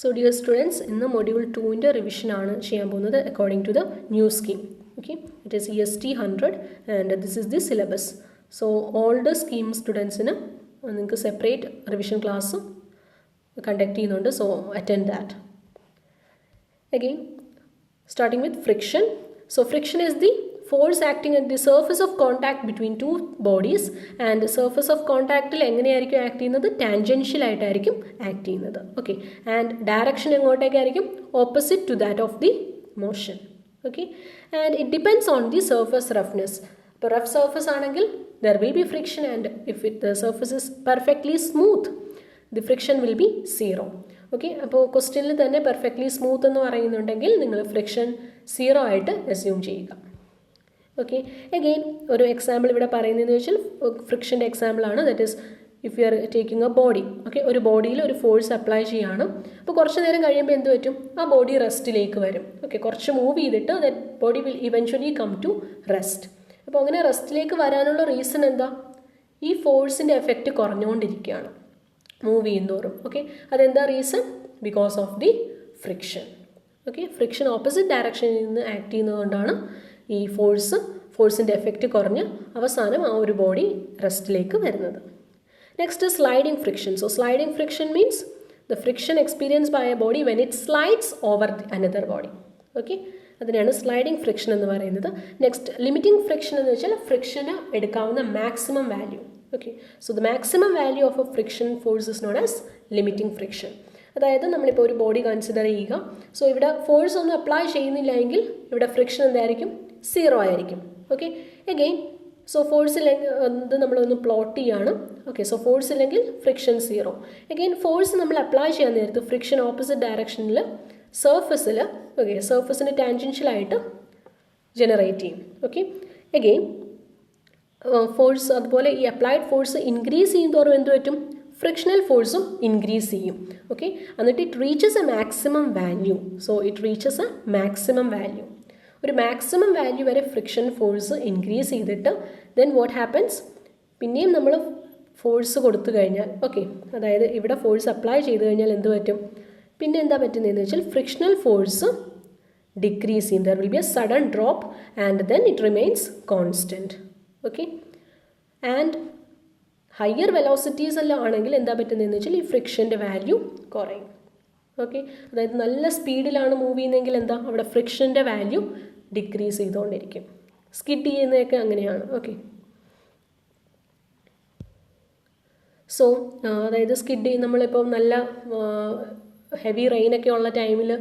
So dear students, in the module 2 in the revision ആണ് ചെയ്യാൻ പോകുന്നത് according to the new scheme. Okay, it is EST 100 and this is the syllabus. So all the scheme students നിങ്ങൾക്ക് separate revision class conduct ചെയ്യുന്നുണ്ട്, so attend that. Again, starting with friction. So friction is the force acting at the surface of contact between two bodies, and the surface of contact എങ്ങനെയായിരിക്കും act ചെയ്യുന്നത്? Tangential ആയിട്ടായിരിക്കും act ചെയ്യുന്നത്. Okay, and direction എങ്ങോട്ടേക്കായിരിക്കും? Opposite to that of the motion. Okay, and it depends on the surface roughness. ഇപ്പോൾ rough surface ആണെങ്കിൽ there will be friction, and if the surface is perfectly smooth the friction will be zero. Okay, അപ്പോൾ ക്വസ്റ്റ്യനിൽ തന്നെ perfectly smooth എന്ന് പറയുന്നുണ്ടെങ്കിൽ നിങ്ങൾ friction zero ആയിട്ട് assume ചെയ്യുക. ഓക്കെ, അഗെയിൻ ഒരു എക്സാമ്പിൾ ഇവിടെ പറയുന്നതെന്ന് വെച്ചാൽ ഫ്രിക്ഷൻ്റെ എക്സാമ്പിളാണ്. That is if you are taking A body. Okay, ഒരു ബോഡിയിൽ ഒരു ഫോഴ്സ് അപ്ലൈ ചെയ്യുകയാണ്. അപ്പോൾ കുറച്ച് നേരം കഴിയുമ്പോൾ എന്ത് പറ്റും? ആ ബോഡി റെസ്റ്റിലേക്ക് വരും. ഓക്കെ, കുറച്ച് മൂവ് ചെയ്തിട്ട് that body will eventually come to rest. അപ്പോൾ അങ്ങനെ റെസ്റ്റിലേക്ക് വരാനുള്ള റീസൺ എന്താ? ഈ ഫോഴ്സിൻ്റെ എഫക്റ്റ് കുറഞ്ഞുകൊണ്ടിരിക്കുകയാണ് മൂവ് ചെയ്യുന്നതോറും. ഓക്കെ, അതെന്താ reason? Because of the friction. Okay, friction opposite ഡയറക്ഷനിൽ നിന്ന് ആക്ട് ചെയ്യുന്നതുകൊണ്ടാണ് ഈ ഫോഴ്സിൻ്റെ എഫക്റ്റ് കുറഞ്ഞ് അവസാനം ആ ഒരു ബോഡി റെസ്റ്റിലേക്ക് വരുന്നത്. Next sliding friction. So sliding friction means the friction experience by a body when it slides over another body. Okay, അതിനാണ് സ്ലൈഡിംഗ് ഫ്രിക്ഷൻ എന്ന് പറയുന്നത്. നെക്സ്റ്റ് ലിമിറ്റിംഗ് ഫ്രിക്ഷൻ എന്ന് വെച്ചാൽ ഫ്രിക്ഷന് എടുക്കാവുന്ന maximum value. Okay, so the maximum value of a friction force is known as limiting friction. അതായത് നമ്മളിപ്പോൾ ഒരു ബോഡി കൺസിഡർ ചെയ്യുക. സോ ഇവിടെ ഫോഴ്സ് ഒന്നും അപ്ലൈ ചെയ്യുന്നില്ല എങ്കിൽ ഇവിടെ ഫ്രിക്ഷൻ എന്തായിരിക്കും? സീറോ ആയിരിക്കും. ഓക്കെ, അഗെയിൻ സോ ഫോഴ്സ് ഇല്ലെങ്കിൽ ഇത് നമ്മളൊന്ന് പ്ലോട്ട് ചെയ്യാണ്. ഓക്കെ, സോ ഫോഴ്സ് ഇല്ലെങ്കിൽ ഫ്രിക്ഷൻ സീറോ. അഗെയിൻ ഫോഴ്സ് നമ്മൾ അപ്ലൈ ചെയ്യാൻ നേരത്ത് ഫ്രിക്ഷൻ ഓപ്പോസിറ്റ് ഡയറക്ഷനിൽ സർഫസിൽ ഓക്കെ സർഫസിന് ടാൻജൻഷ്യലായിട്ട് ജനറേറ്റ് ചെയ്യും. ഓക്കെ, അഗെയിൻ ഫോഴ്സ് അതുപോലെ ഈ അപ്ലൈഡ് ഫോഴ്സ് ഇൻക്രീസ് ചെയ്യുന്നതോറും എന്ത് പറ്റും? ഫ്രിക്ഷണൽ ഫോഴ്സും ഇൻക്രീസ് ചെയ്യും. ഓക്കെ, എന്നിട്ട് it reaches A maximum value. So it reaches A maximum value. ഒരു മാക്സിമം വാല്യൂ വരെ ഫ്രിക്ഷൻ ഫോഴ്സ് ഇൻക്രീസ് ചെയ്തിട്ട് ദെൻ വാട്ട് ഹാപ്പൻസ്? പിന്നെയും നമ്മൾ ഫോഴ്സ് കൊടുത്തു കഴിഞ്ഞാൽ ഓക്കെ, അതായത് ഇവിടെ ഫോഴ്സ് അപ്ലൈ ചെയ്ത് കഴിഞ്ഞാൽ എന്ത് പറ്റും? പിന്നെ എന്താ പറ്റുന്നതെന്ന് വെച്ചാൽ ഫ്രിക്ഷണൽ ഫോഴ്സ് ഡിക്രീസ് ചെയ്യും. There will B A sudden drop and then it remains constant. Okay, and higher velocities എല്ലാം ആണെങ്കിൽ എന്താ പറ്റുന്നതെന്ന് വെച്ചാൽ ഈ ഫ്രിക്ഷൻ്റെ വാല്യൂ കുറയും. ഓക്കെ, അതായത് നല്ല സ്പീഡിലാണ് മൂവ് ചെയ്യുന്നതെങ്കിൽ എന്താ അവിടെ ഫ്രിക്ഷൻ്റെ വാല്യൂ ഡിക്രീസ് ചെയ്തുകൊണ്ടിരിക്കും. സ്കിഡ് ചെയ്യുന്നതൊക്കെ അങ്ങനെയാണ്. ഓക്കെ, സോ അതായത് സ്കിഡ് നമ്മളിപ്പോൾ നല്ല ഹെവി റെയിനൊക്കെ ഉള്ള ടൈമിൽ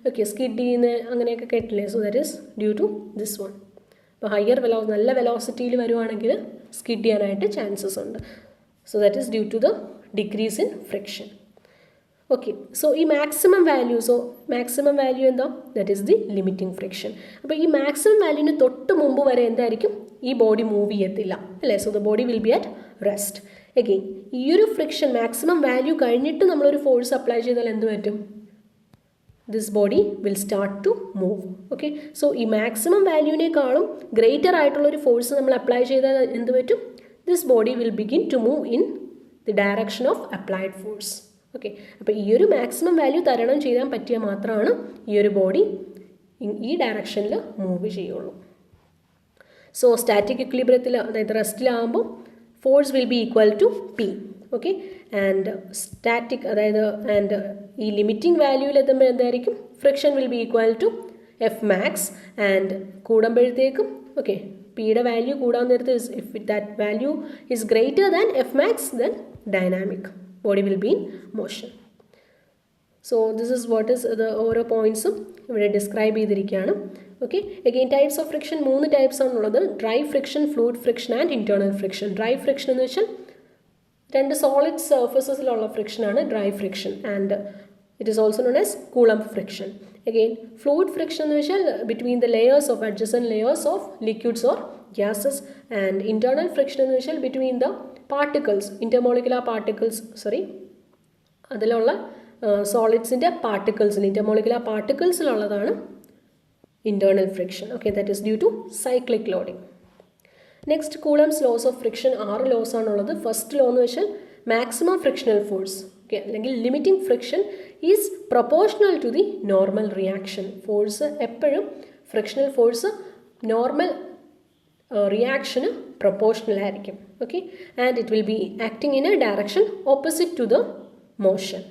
ഓക്കെ സ്കിഡ് ചെയ്യുന്ന അങ്ങനെയൊക്കെ കേട്ടില്ലേ? So that is due to this one. ഇപ്പോൾ ഹയർ നല്ല വെലോസിറ്റിയിൽ വരുവാണെങ്കിൽ സ്കിഡ് ചെയ്യാനായിട്ട് ചാൻസസ് ഉണ്ട്. So that is due to the decrease in friction. Okay, so ഈ മാക്സിമം വാല്യൂ എന്താ? That is the limiting friction. അപ്പോൾ ഈ മാക്സിമം വാല്യൂവിന് തൊട്ട് മുമ്പ് വരെ എന്തായിരിക്കും? ഈ ബോഡി മൂവ് ചെയ്യത്തില്ല അല്ലേ? So the body will B at rest. Again ഈ ഒരു ഫ്രിക്ഷൻ മാക്സിമം വാല്യൂ കഴിഞ്ഞിട്ട് നമ്മളൊരു ഫോഴ്സ് അപ്ലൈ ചെയ്താൽ എന്ത് പറ്റും? This body will start to move. Okay, so ഈ മാക്സിമം വാല്യൂവിനേക്കാളും ഗ്രേറ്റർ ആയിട്ടുള്ളൊരു ഫോഴ്സ് നമ്മൾ അപ്ലൈ ചെയ്താൽ എന്ത് പറ്റും? This body will begin to move in the direction of applied force. Okay, അപ്പോൾ ഈ ഒരു മാക്സിമം വാല്യൂ തരണം ചെയ്യാൻ പറ്റിയാൽ മാത്രമാണ് ഈ ഒരു ബോഡി ഈ ഡയറക്ഷനിൽ മൂവ് ചെയ്യുള്ളൂ. സോ സ്റ്റാറ്റിക് ഇക്വിലിബ്രിയത്തിൽ അതായത് റെസ്റ്റിലാകുമ്പോൾ force will be equal to P. Okay, and static അതായത് ആൻഡ് ഈ ലിമിറ്റിംഗ് വാല്യൂവിൽ എത്തുമ്പോൾ എന്തായിരിക്കും? Friction will be equal to F max. And കൂടുമ്പോഴത്തേക്കും ഓക്കെ പിയുടെ വാല്യൂ കൂടാൻ നേരത്ത് if that value is greater than F max then dynamic body will be in motion. So this is what is ഓരോ പോയിൻറ്റ്സും ഇവിടെ ഡിസ്ക്രൈബ് ചെയ്തിരിക്കുകയാണ്. Okay, again types of friction 3 types ആണുള്ളത്. Dry friction, fluid friction and internal friction. Dry friction എന്ന് വെച്ചാൽ 2 solid സർഫസസിലുള്ള ഫ്രിക്ഷനാണ് dry friction, and it is also known as Coulomb friction. Again fluid friction എന്ന് വെച്ചാൽ between the layers of adjacent layers of liquids or gases. And internal friction എന്ന് വെച്ചാൽ between the particles intermolecular particles അതിലുള്ള സോളിഡ്സിൻ്റെ പാർട്ടിക്കിൾസിൽ intermolecular പാർട്ടിക്കിൾസിലുള്ളതാണ് internal friction. Okay, that is due to cyclic loading. Next, Coulomb's laws of friction 6 laws ആണുള്ളത്. First law എന്ന് വെച്ചാൽ maximum frictional force. Okay, limiting friction is proportional to the normal reaction. Force എപ്പോഴും frictional force normal reaction proportional ആയിരിക്കും. Okay, and it will be acting in a direction opposite to the motion.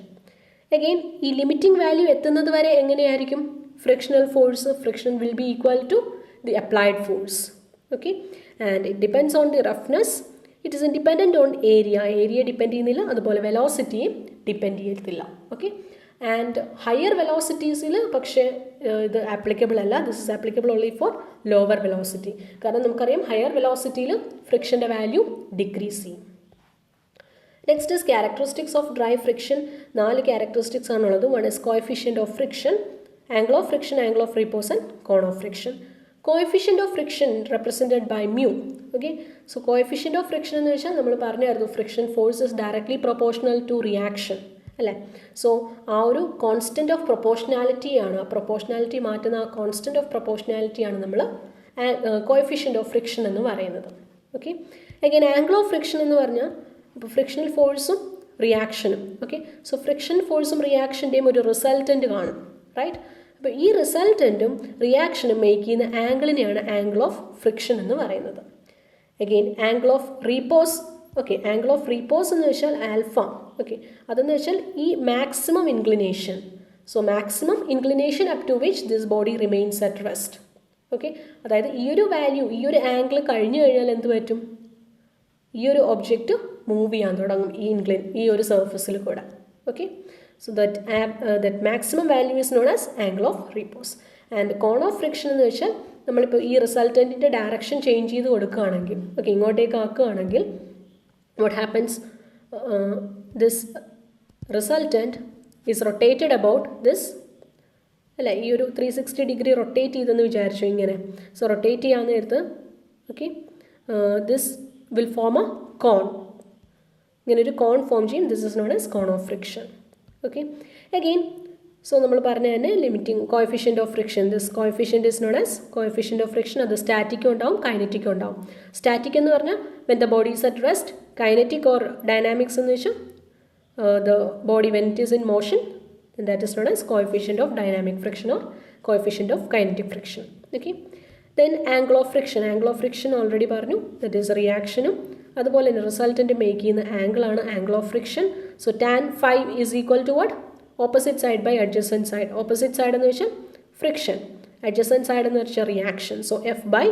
Again, ഈ limiting value എത്തുന്നത് വരെ എങ്ങനെയായിരിക്കും? Frictional force, friction will be equal to the applied force. Okay, and it depends on the roughness. It is independent on area. Area depend ചെയ്യുന്നില്ല, അതുപോലെ velocity depend ചെയ്യത്തില്ല. Okay, and higher velocities പക്ഷേ ഇത് applicable അല്ല. This is applicable only for lower velocity. കാരണം നമുക്കറിയാം higher velocity ഫ്രിക്ഷൻ്റെ value decrease ചെയ്യും. Next is characteristics of dry friction. 4 characteristics ആണുള്ളത്. One is coefficient of friction, angle of friction, angle of repose and cone of friction. Coefficient of friction represented by mu. Okay, so coefficient of friction എന്ന് വെച്ചാൽ നമ്മൾ പറഞ്ഞായിരുന്നു friction force is directly proportional to reaction അല്ലേ. So ആ ഒരു constant of proportionality ആണ്, ആ proportionality മാറ്റുന്ന ആ കോൺസ്റ്റൻറ്റ് ഓഫ് പ്രൊപ്പോർഷനാലിറ്റി ആണ് നമ്മൾ കോഎഫിഷ്യൻ്റ് ഓഫ് ഫ്രിക്ഷൻ എന്ന് പറയുന്നത്. Okay, again angle of friction എന്ന് പറഞ്ഞാൽ ഇപ്പോൾ ഫ്രിക്ഷണൽ ഫോഴ്സും റിയാക്ഷനും. ഓക്കെ, സോ ഫ്രിക്ഷൻ ഫോഴ്സും റിയാക്ഷൻ്റെയും ഒരു റിസൾട്ടൻറ്റ് കാണും, റൈറ്റ്. അപ്പോൾ ഈ റിസൾട്ടൻറ്റും റിയാക്ഷനും മേക്ക് ചെയ്യുന്ന ആംഗിളിനെയാണ് ആംഗിൾ ഓഫ് ഫ്രിക്ഷൻ എന്ന് പറയുന്നത്. Again angle of repose. Okay, angle of repose എന്ന് വെച്ചാൽ ആൽഫ. ഓക്കെ, അതെന്ന് വെച്ചാൽ ഈ maximum inclination. So maximum inclination up to which this body remains at rest. Okay, അതായത് ഈ ഒരു വാല്യൂ, ഈ ഒരു ആംഗിൾ കഴിഞ്ഞു കഴിഞ്ഞാൽ എന്ത് പറ്റും? ഈ ഒരു ഒബ്ജക്റ്റ് മൂവ് ചെയ്യാൻ തുടങ്ങും ഈ ഒരു സർഫസിൽ കൂടെ. Okay, so that maximum value is known as angle of repose. And cone of friction എന്ന് വെച്ചാൽ നമ്മളിപ്പോൾ ഈ റിസൾട്ടൻറ്റിൻ്റെ ഡയറക്ഷൻ ചേഞ്ച് ചെയ്ത് കൊടുക്കുകയാണെങ്കിൽ, ഓക്കെ, ഇങ്ങോട്ടേക്ക് ആക്കുകയാണെങ്കിൽ what happens, this resultant is rotated about this അല്ല, ഈ ഒരു 360 ഡിഗ്രി റൊട്ടേറ്റ് ചെയ്തെന്ന് വിചാരിച്ചു ഇങ്ങനെ. സോ റൊട്ടേറ്റ് ചെയ്യാൻ നേരത്ത് okay this will form a cone. ഇങ്ങനെ ഒരു കോൺ ഫോം ചെയ്യും. This is known as cone of friction. Okay, again so നമ്മൾ പറഞ്ഞ തന്നെ limiting coefficient of friction. This coefficient is known as coefficient of friction. അത് സ്റ്റാറ്റിക്കും ഉണ്ടാവും, കൈനറ്റിക്കും ഉണ്ടാവും. സ്റ്റാറ്റിക് എന്ന് പറഞ്ഞാൽ when the body is at rest. Kinetic or dynamics എന്ന് വെച്ചാൽ the body when it is in motion, and that is known as coefficient of dynamic friction or coefficient of kinetic friction. Okay, then angle of friction. Angle of friction already പറഞ്ഞു, that is reaction. അതുപോലെ തന്നെ resultant make ചെയ്യുന്ന angle ആണ് angle of friction. So tan phi is equal to what? Opposite side by adjacent side. Opposite side എന്ന് വെച്ചാൽ friction, adjacent side എന്ന് വെച്ചാൽ reaction. So f by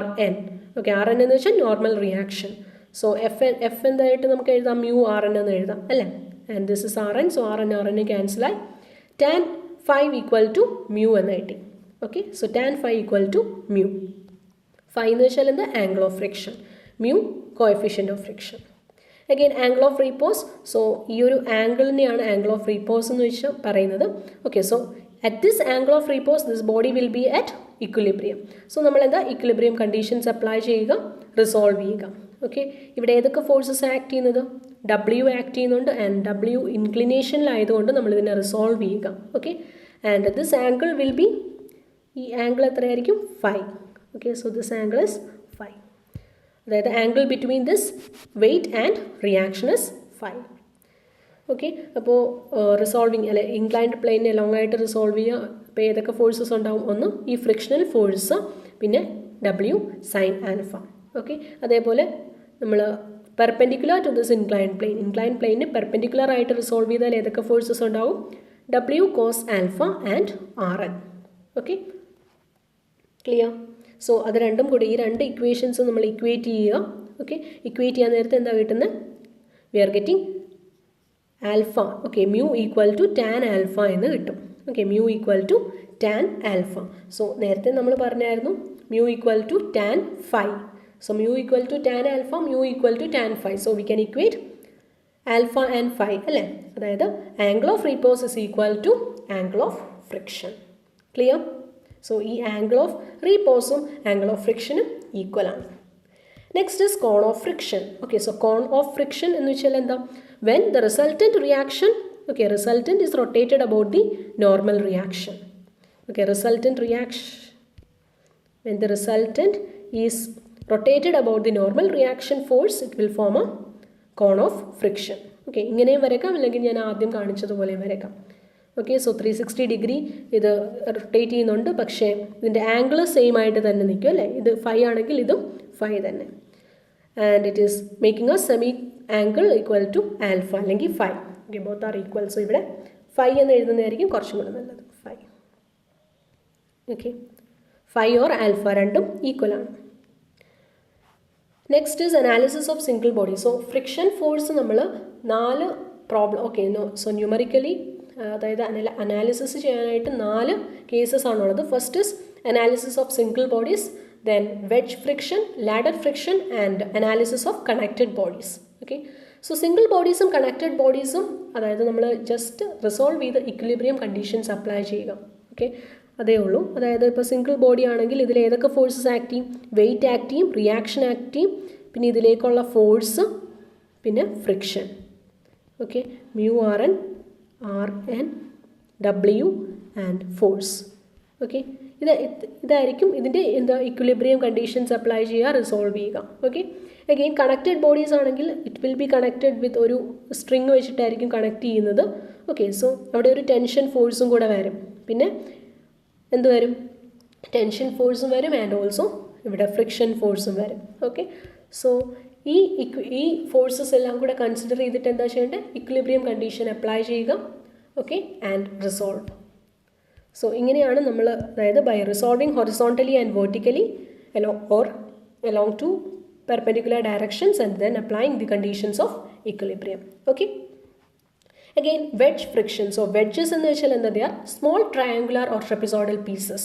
rn. Okay, rn എന്ന് വെച്ചാൽ നോർമൽ റിയാക്ഷൻ. സോ f എന്തായിട്ട് നമുക്ക് എഴുതാം? mu rn എന്ന് എഴുതാം അല്ലേ. And this is Rn, so Rn cancel ആയി. Tan phi equal to mu എന്ന് കിട്ടി. Okay, so tan phi equal to mu. Phi എന്ന് വെച്ചാൽ എന്താ? Angle of friction. mu coefficient of friction. Again angle of repose. So ഈ ഒരു ആംഗിളിനെയാണ് angle of repose എന്ന് വെച്ചാൽ പറയുന്നത്. Okay, so at this angle of repose this body will B at equilibrium. So നമ്മളെന്താ equilibrium conditions apply ചെയ്യുക, resolve ചെയ്യുക. Okay, ഇവിടെ ഏതൊക്കെ ഫോഴ്സസ് ആക്ട് ചെയ്യുന്നത്? W ആക്ട് ചെയ്യുന്നുണ്ട് ആൻഡ് W ഇൻക്ലിനേഷനിലായതുകൊണ്ട് നമ്മളിതിനെ റിസോൾവ് ചെയ്യുക. Okay, and this angle will be, ഈ ആംഗിൾ എത്രയായിരിക്കും? Phi. Okay, so this angle is phi. അതായത് angle between this weight and reaction is phi. Okay, അപ്പോൾ റിസോൾവിങ് അല്ലെ inclined പ്ലെയിനെ ലോങ് ആയിട്ട് റിസോൾവ് ചെയ്യുക. അപ്പോൾ ഏതൊക്കെ ഫോഴ്സസ് ഉണ്ടാവും? ഒന്ന് ഈ ഫ്രിക്ഷണൽ ഫോഴ്സ്, പിന്നെ W സൈൻ ആൽഫ. ഓക്കെ, അതേപോലെ നമ്മൾ പെർപെൻഡിക്കുലർ ടു ദിസ് ഇൻക്ലൈൻഡ് പ്ലെയിനിന് പെർപെൻഡിക്കുലർ ആയിട്ട് റിസോൾവ് ചെയ്താൽ ഏതൊക്കെ ഫോഴ്സസ് ഉണ്ടാവും? W cos alpha and Rn. Okay, clear? So അത് രണ്ടും കൂടി, ഈ രണ്ട് ഇക്വേഷൻസും നമ്മൾ ഇക്വേറ്റ് ചെയ്യുക. ഓക്കെ, ഇക്വേറ്റ് ചെയ്യാൻ നേരത്തെ എന്താ കിട്ടുന്നത്? We are getting alpha. Okay, mu equal to tan alpha എന്ന് കിട്ടും. Okay, mu equal to tan alpha. So നേരത്തെ നമ്മൾ പറഞ്ഞായിരുന്നു mu equal to tan phi. So mu equal to tan alpha, mu equal to tan phi. So we can equate alpha and phi അല്ലേ. അതായത് angle of repose is equal to angle of friction. Clear? So ഈ angle of repose ഉം angle of friction ഉം equal ആണ്. Next is cone of friction. Okay, so cone of friction എന്ന് വെച്ചാൽ എന്താ? When the resultant reaction, okay, resultant is rotated about the normal reaction. Okay, resultant reaction, when the resultant is rotated about the normal reaction force, it will form a cone of friction. Okay, ഇങ്ങനെയും വരയ്ക്കാം, അല്ലെങ്കിൽ ഞാൻ ആദ്യം കാണിച്ചതുപോലെയും വരയ്ക്കാം. Okay, so 360 degree ഇത് rotate ചെയ്യുന്നുണ്ട്, പക്ഷേ ഇതിൻ്റെ ആംഗിൾ സെയിം ആയിട്ട് തന്നെ നിൽക്കും അല്ലേ. ഇത് 5 ആണെങ്കിൽ ഇതും 5 തന്നെ. And it is making a semi angle equal to alpha അല്ലെങ്കിൽ 5. Okay, both are equal. So ഇവിടെ 5 എന്ന് എഴുതുന്നതായിരിക്കും കുറച്ചും കൂടെ നല്ലത്. 5. ഓക്കെ, 5 ഓർ ആൽഫ രണ്ടും ഈക്വൽ ആണ്. Next is analysis of single body. So friction force നമ്മൾ 4 പ്രോബ്ലം, ഓക്കെ, സോ ന്യൂമറിക്കലി അതായത് അനാലിസിസ് ചെയ്യാനായിട്ട് 4 കേസസ് ആണുള്ളത്. First is analysis of single bodies, then wedge friction, ladder friction and analysis of connected bodies. Okay, so single ബോഡീസും connected ബോഡീസും അതായത് നമ്മൾ just resolve ചെയ്ത് equilibrium conditions apply ചെയ്യുക. Okay, അതേ ഉള്ളൂ. അതായത് ഇപ്പോൾ സിംഗിൾ ബോഡി ആണെങ്കിൽ ഇതിൽ ഏതൊക്കെ ഫോഴ്സസ് ആക്ട് ചെയ്യും? വെയിറ്റ് ആക്ട് ചെയ്യും, റിയാക്ഷൻ ആക്ട് ചെയ്യും, പിന്നെ ഇതിലേക്കുള്ള ഫോഴ്സ്, പിന്നെ friction. Okay, mu R N, R N, W and force. Okay, ഇതായിരിക്കും ഇതിൻ്റെ എന്താ ഇക്വിലിബ്രിയം കണ്ടീഷൻസ് അപ്ലൈ ചെയ്യുക, റിസോൾവ് ചെയ്യുക. ഓക്കെ, അഗെയിൻ കണക്റ്റഡ് ബോഡീസ് ആണെങ്കിൽ it will be connected with ഒരു സ്ട്രിങ് വെച്ചിട്ടായിരിക്കും കണക്ട് ചെയ്യുന്നത്. ഓക്കെ, സോ അവിടെ ഒരു ടെൻഷൻ ഫോഴ്സും കൂടെ വരും, പിന്നെ എന്ത് വരും? ടെൻഷൻ ഫോഴ്സും വരും, ആൻഡ് ഓൾസോ ഇവിടെ ഫ്രിക്ഷൻ ഫോഴ്സും വരും. ഓക്കെ, സോ ഈ ഫോഴ്സസ് എല്ലാം കൂടെ കൺസിഡർ ചെയ്തിട്ട് എന്താ ചെയ്യേണ്ടത്? ഇക്വിലിബ്രിയം കണ്ടീഷൻ അപ്ലൈ ചെയ്യുക. Okay, and resolve. സോ ഇങ്ങനെയാണ് നമ്മൾ, അതായത് by resolving horizontally and vertically along 2 perpendicular directions and then applying the conditions of equilibrium. Okay, again wedge friction. So wedges എന്ന് വെച്ചാൽ എന്താ? they are small triangular or trapezoidal pieces.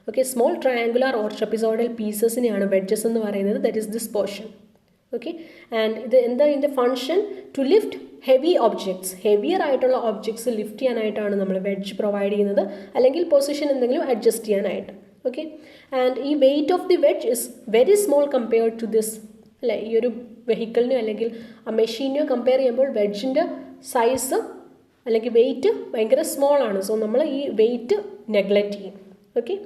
Okay, small triangular or trapezoidal piecesനെയാണ് wedges എന്ന് പറയുന്നത്. that is this portion. Okay, and ഇത് എന്താ ഇതിൻ്റെ function? To lift heavy objects, heavier ആയിട്ടുള്ള objects lift ചെയ്യാനായിട്ടാണ് നമ്മൾ വെഡ്ജ് പ്രൊവൈഡ് ചെയ്യുന്നത്, അല്ലെങ്കിൽ പൊസിഷൻ എന്തെങ്കിലും അഡ്ജസ്റ്റ് ചെയ്യാനായിട്ട്. ഓക്കെ, ആൻഡ് ഈ weight of the wedge is very small compared to this അല്ലേ. ഈ ഒരു വെഹിക്കിളിനെയോ അല്ലെങ്കിൽ ആ മെഷീനെയോ കമ്പയർ ചെയ്യുമ്പോൾ വെഡ്ജിൻ്റെ സൈസ് അല്ലെങ്കിൽ വെയിറ്റ് ഭയങ്കര സ്മോൾ ആണ്. സോ നമ്മൾ ഈ വെയിറ്റ് നെഗ്ലക്റ്റ് ചെയ്യും. ഓക്കെ,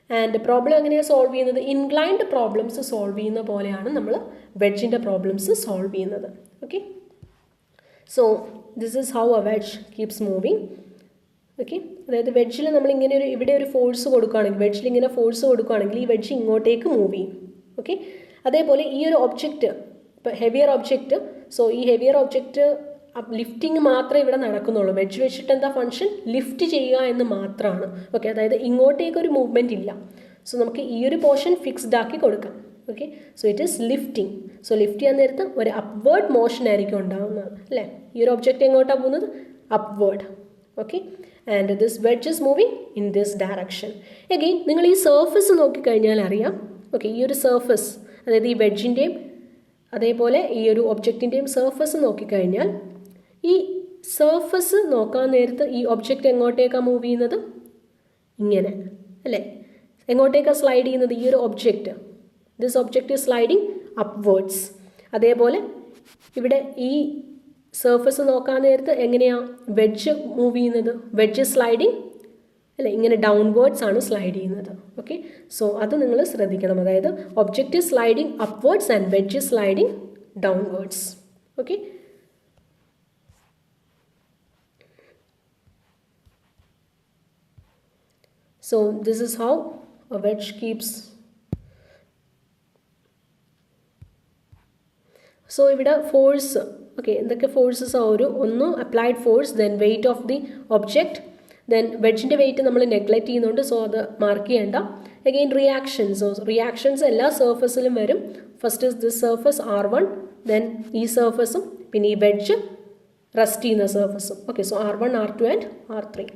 ആൻഡ് പ്രോബ്ലം എങ്ങനെയാണ് സോൾവ് ചെയ്യുന്നത്? ഇൻക്ലൈൻഡ് പ്രോബ്ലംസ് സോൾവ് ചെയ്യുന്ന പോലെയാണ് നമ്മൾ വെഡ്ജിൻ്റെ പ്രോബ്ലംസ് സോൾവ് ചെയ്യുന്നത്. Okay, so this is how a wedge keeps moving. Okay, അതായത് വെഡ്ജിൽ നമ്മൾ ഇങ്ങനെ ഇവിടെ ഒരു ഫോഴ്സ് കൊടുക്കുകയാണെങ്കിൽ, വെഡ്ജിൽ ഇങ്ങനെ ഫോഴ്സ് കൊടുക്കുകയാണെങ്കിൽ ഈ വെഡ്ജ് ഇങ്ങോട്ടേക്ക് മൂവ് ചെയ്യും. ഓക്കെ, അതേപോലെ ഈ ഒരു ഒബ്ജക്റ്റ്, ഇപ്പോൾ ഹെവിയർ ഒബ്ജക്റ്റ്, സോ ഈ ഹെവിയർ ഒബ്ജക്റ്റ് ലിഫ്റ്റിംഗ് മാത്രമേ ഇവിടെ നടക്കുന്നുള്ളൂ. വെഡ്ജ് വെച്ചിട്ട് എന്താ ഫങ്ഷൻ? ലിഫ്റ്റ് ചെയ്യുക എന്ന് മാത്രമാണ്. ഓക്കെ, അതായത് ഇങ്ങോട്ടേക്ക് ഒരു മൂവ്മെൻറ്റ് ഇല്ല. സോ നമുക്ക് ഈ ഒരു പോർഷൻ ഫിക്സ്ഡ് ആക്കി കൊടുക്കാം. Okay, so it is lifting. So lift ചെയ്യാൻ നേരത്ത് ഒരു അപ്വേർഡ് മോഷൻ ആയിരിക്കും ഉണ്ടാകുന്നത് അല്ലേ. ഈ ഒരു ഒബ്ജക്റ്റ് എങ്ങോട്ടാണ് പോകുന്നത്? Upward. Okay, and this wedge is moving in this direction. Again നിങ്ങൾ ഈ സർഫസ് നോക്കിക്കഴിഞ്ഞാൽ അറിയാം. ഓക്കെ, ഈ ഒരു സർഫസ്, അതായത് ഈ വെഡ്ജിൻ്റെയും അതേപോലെ ഈ ഒരു ഒബ്ജക്റ്റിൻ്റെയും സർഫസ് നോക്കിക്കഴിഞ്ഞാൽ, ഈ സർഫസ് നോക്കാൻ നേരത്ത് ഈ ഒബ്ജക്റ്റ് എങ്ങോട്ടേക്കാണ് മൂവ് ചെയ്യുന്നത്? ഇങ്ങനെ അല്ലേ. എങ്ങോട്ടേക്കാണ് സ്ലൈഡ് ചെയ്യുന്നത്? ഈ ഒരു object, this object is sliding upwards. അതേപോലെ ഇവിടെ ഈ സർഫസ് നോക്കാൻ നേരത്ത് എങ്ങനെയാണ് വെഡ്ജ് മൂവ് ചെയ്യുന്നത്? വെഡ്ജ് സ്ലൈഡിങ് അല്ലേ, ഇങ്ങനെ ഡൗൺവേർഡ്സ് ആണ് സ്ലൈഡ് ചെയ്യുന്നത്. ഓക്കെ, സോ അത് നിങ്ങൾ ശ്രദ്ധിക്കണം. അതായത് object sliding upwards and wedge sliding downwards. Okay, so this is how a wedge keeps. So ഇവിടെ ഫോഴ്സ്, ഓക്കെ, എന്തൊക്കെ ഫോഴ്സസ് ആ? ഒന്ന് applied force, then weight of the object, then വെഡ്ജിൻ്റെ വെയിറ്റ് നമ്മൾ നെഗ്ലക്റ്റ് ചെയ്യുന്നുണ്ട്, സോ അത് മാർക്ക് ചെയ്യേണ്ട. Again reactions. So reactions എല്ലാ സർഫസിലും വരും. First is this surface R1, then ഈ സർഫസും പിന്നെ ഈ വെഡ്ജ് റെസ്റ്റ് ചെയ്യുന്ന സർഫസും. Okay, so R1, R2 and R3.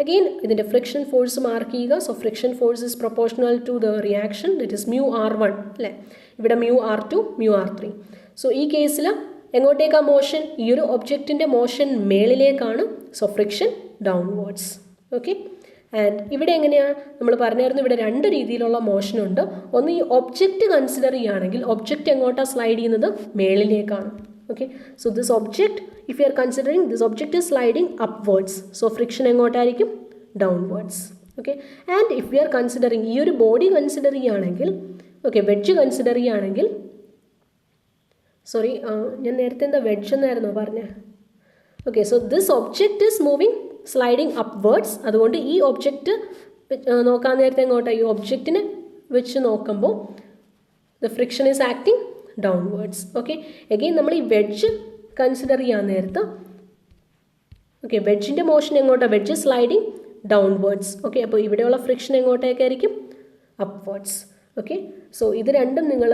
Again ഇതിൻ്റെ ഫ്രിക്ഷൻ ഫോഴ്സ് മാർക്ക് ചെയ്യുക. So friction force is proportional to the reaction, that is mu R1 അല്ലേ. ഇവിടെ mu R2, mu R3. So ഈ കേസിൽ എങ്ങോട്ടേക്കാണ് മോഷൻ? ഈ ഒരു ഒബ്ജക്റ്റിൻ്റെ മോഷൻ മേളിലേക്കാണ്. So friction downwards. Okay, and ഇവിടെ എങ്ങനെയാണ്? നമ്മൾ പറഞ്ഞായിരുന്നു ഇവിടെ 2 രീതിയിലുള്ള മോഷനുണ്ട്. ഒന്ന് ഈ ഒബ്ജക്റ്റ് കൺസിഡർ ചെയ്യുകയാണെങ്കിൽ ഒബ്ജക്റ്റ് എങ്ങോട്ടാണ് സ്ലൈഡ് ചെയ്യുന്നത്? മേളിലേക്കാണ്. Okay, so this object, if you are considering this object is sliding upwards, so friction എങ്ങോട്ടായിരിക്കും? Downwards. Okay, and if we are considering ഈ ഒരു ബോഡി കൺസിഡർ ചെയ്യുകയാണെങ്കിൽ, ഓക്കെ, വെഡ്ജ് കൺസിഡർ ചെയ്യുകയാണെങ്കിൽ, sorry ഞാൻ നേരത്തെ എന്താ വെഡ്ജ് എന്നായിരുന്നോ പറഞ്ഞത്? Okay, so this object is moving, sliding upwards. അതുകൊണ്ട് ഈ ഒബ്ജക്റ്റ് നോക്കാൻ നേരത്തെ എങ്ങോട്ടാണ്, ഈ ഒബ്ജക്റ്റിനെ വെച്ച് നോക്കുമ്പോൾ the friction is acting downwards. Okay, again നമ്മൾ ഈ വെഡ്ജ് കൺസിഡർ ചെയ്യാൻ നേരത്ത് ഓക്കെ വെഡ്ജിൻ്റെ മോഷൻ എങ്ങോട്ടാണ്, വെഡ്ജ് സ്ലൈഡിങ് ഡൗൺവേർഡ്സ്. ഓക്കെ, അപ്പോൾ ഇവിടെയുള്ള ഫ്രിക്ഷൻ എങ്ങോട്ടേക്കായിരിക്കും, അപ്വേർഡ്സ്. ഓക്കെ, സോ ഇത് രണ്ടും നിങ്ങൾ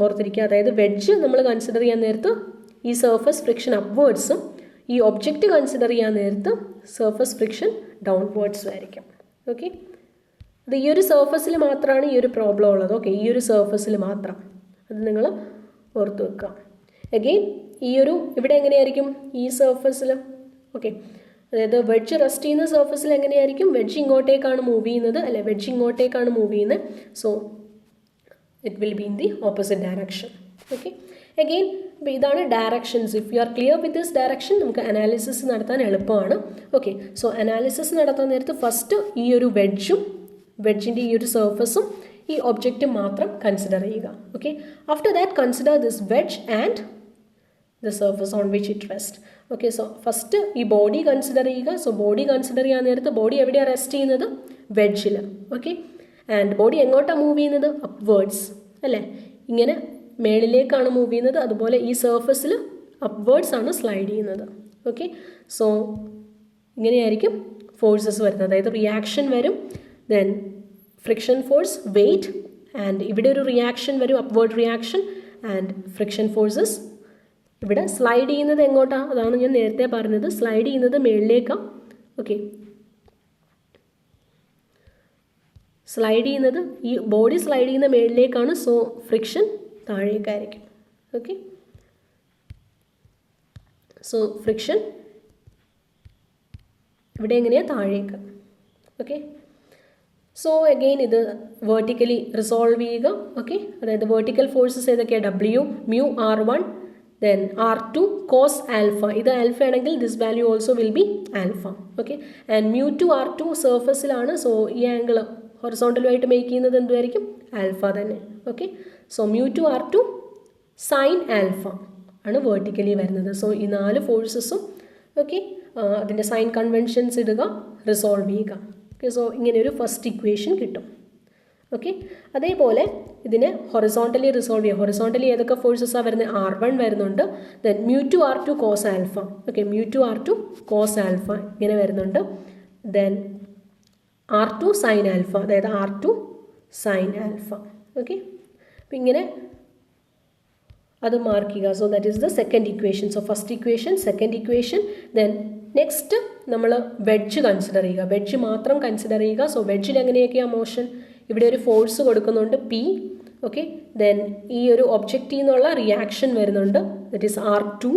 ഓർത്തിരിക്കുക. അതായത് വെഡ്ജ് നമ്മൾ കൺസിഡർ ചെയ്യാൻ നേരത്ത് ഈ സർഫസ് ഫ്രിക്ഷൻ അപ്വേർഡ്സും ഈ ഒബ്ജക്റ്റ് കൺസിഡർ ചെയ്യാൻ നേരത്ത് സർഫസ് ഫ്രിക്ഷൻ ഡൗൺവേർഡ്സും ആയിരിക്കും. ഓക്കെ, അത് ഈ ഒരു സർഫസിൽ മാത്രമാണ് ഈ ഒരു പ്രോബ്ലം ഉള്ളത്. ഓക്കെ, ഈ ഒരു സർഫസിൽ മാത്രം, അത് നിങ്ങൾ ഓർത്ത് വെക്കുക. അഗെയിൻ ഈ ഒരു ഇവിടെ എങ്ങനെയായിരിക്കും, ഈ സർഫസിൽ ഓക്കെ, അതായത് വെഡ്ജ് റെസ്റ്റ് ചെയ്യുന്ന സർഫസിൽ എങ്ങനെയായിരിക്കും, വെഡ്ജ് ഇങ്ങോട്ടേക്കാണ് മൂവ് ചെയ്യുന്നത്, അല്ലെ വെഡ്ജ് ഇങ്ങോട്ടേക്കാണ് മൂവ് ചെയ്യുന്നത്. So it will be in the opposite direction. Okay, again അപ്പോൾ ഇതാണ് directions. If you R clear with this direction നമുക്ക് അനാലിസിസ് നടത്താൻ എളുപ്പമാണ്. ഓക്കെ, സോ അനാലിസിസ് നടത്താൻ നേരത്ത് ഫസ്റ്റ് ഈ ഒരു വെഡ്ജിൻ്റെ ഈ ഒരു സർഫസും ഈ ഒബ്ജക്റ്റും മാത്രം കൺസിഡർ ചെയ്യുക. Okay, after that consider this wedge and the surface on which it rests. Okay, so first ഈ ബോഡി കൺസിഡർ ചെയ്യുക. സോ ബോഡി കൺസിഡർ ചെയ്യാൻ നേരത്ത് ബോഡി എവിടെയാണ് റെസ്റ്റ് ചെയ്യുന്നത്, വെഡ്ജിൽ. ഓക്കെ, ആൻഡ് ബോഡി എങ്ങോട്ടാണ് മൂവ് ചെയ്യുന്നത്, അപ്വേർഡ്സ് അല്ലേ, ഇങ്ങനെ മേളിലേക്കാണ് മൂവ് ചെയ്യുന്നത്. അതുപോലെ ഈ സർഫസിൽ അപ്വേർഡ്സ് ആണ് സ്ലൈഡ് ചെയ്യുന്നത്. ഓക്കെ, സോ ഇങ്ങനെയായിരിക്കും ഫോഴ്സസ് വരുന്നത്. അതായത് റിയാക്ഷൻ വരും, then friction force, weight, and ഇവിടെ ഒരു റിയാക്ഷൻ വരും, upward reaction and friction forces. ഇവിടെ സ്ലൈഡ് ചെയ്യുന്നത് എങ്ങോട്ടാണ്, അതാണ് ഞാൻ നേരത്തെ പറഞ്ഞത്, സ്ലൈഡ് ചെയ്യുന്നത് മേളിലേക്കാണ്. ഓക്കെ, സ്ലൈഡ് ചെയ്യുന്നത് ഈ ബോഡി സ്ലൈഡ് ചെയ്യുന്ന മേളിലേക്കാണ്. സോ ഫ്രിക്ഷൻ താഴേക്കായിരിക്കും. ഓക്കെ, സോ ഫ്രിക്ഷൻ ഇവിടെ എങ്ങനെയാണ്, താഴേക്ക്. ഓക്കെ, സോ അഗെയിൻ ഇത് വേർട്ടിക്കലി റിസോൾവ് ചെയ്യുക. ഓക്കെ, അതായത് വേർട്ടിക്കൽ ഫോഴ്സസ് ഏതൊക്കെയാണ്, W, mu, R1, then R2 cos alpha. ഇത് ആൽഫ ആണെങ്കിൽ this value also will be alpha. Okay, and mu two R2 സർഫസിലാണ്. സോ ഈ ആംഗിൾ ഹൊറിസോണ്ടലുമായിട്ട് മേക്ക് ചെയ്യുന്നത് എന്തുമായിരിക്കും, ആൽഫ തന്നെ. Okay, so mu two R2 sine alpha ആണ് വേർട്ടിക്കലി വരുന്നത്. സോ ഈ 4 ഫോഴ്സസും ഓക്കെ അതിൻ്റെ സൈൻ കൺവെൻഷൻസ് ഇടുക, റിസോൾവ് ചെയ്യുക. ഓക്കെ, സോ ഇങ്ങനെ ഒരു ഫസ്റ്റ് ഇക്വേഷൻ കിട്ടും. ഓക്കെ, അതേപോലെ ഇതിനെ ഹൊറിസോണ്ടലി റിസോൾവ് ചെയ്യുക. ഹൊറിസോണ്ടലി ഏതൊക്കെ ഫോഴ്സസാണ് വരുന്നത്, R1 വരുന്നുണ്ട്, then mu two R2 cos alpha. Okay, mu two R2 cos alpha ഇങ്ങനെ വരുന്നുണ്ട്, ദെൻ R2 സൈൻ ആൽഫ, അതായത് R2 സൈൻ ആൽഫ. ഓക്കെ, അപ്പം ഇങ്ങനെ അത് മാർക്ക് ചെയ്യുക. So that is the second equation. So first equation, second equation, then next നമ്മൾ wedge consider ചെയ്യുക. Wedge മാത്രം കൺസിഡർ ചെയ്യുക. സോ വെഡ്ജിൽ എങ്ങനെയൊക്കെയാണ് മോഷൻ, ഇവിടെ ഒരു ഫോഴ്സ് കൊടുക്കുന്നുണ്ട് P. ഓക്കെ, ദെൻ ഈ ഒരു ഒബ്ജക്റ്റിൽ നിന്നുള്ള റിയാക്ഷൻ വരുന്നുണ്ട്, that is R2,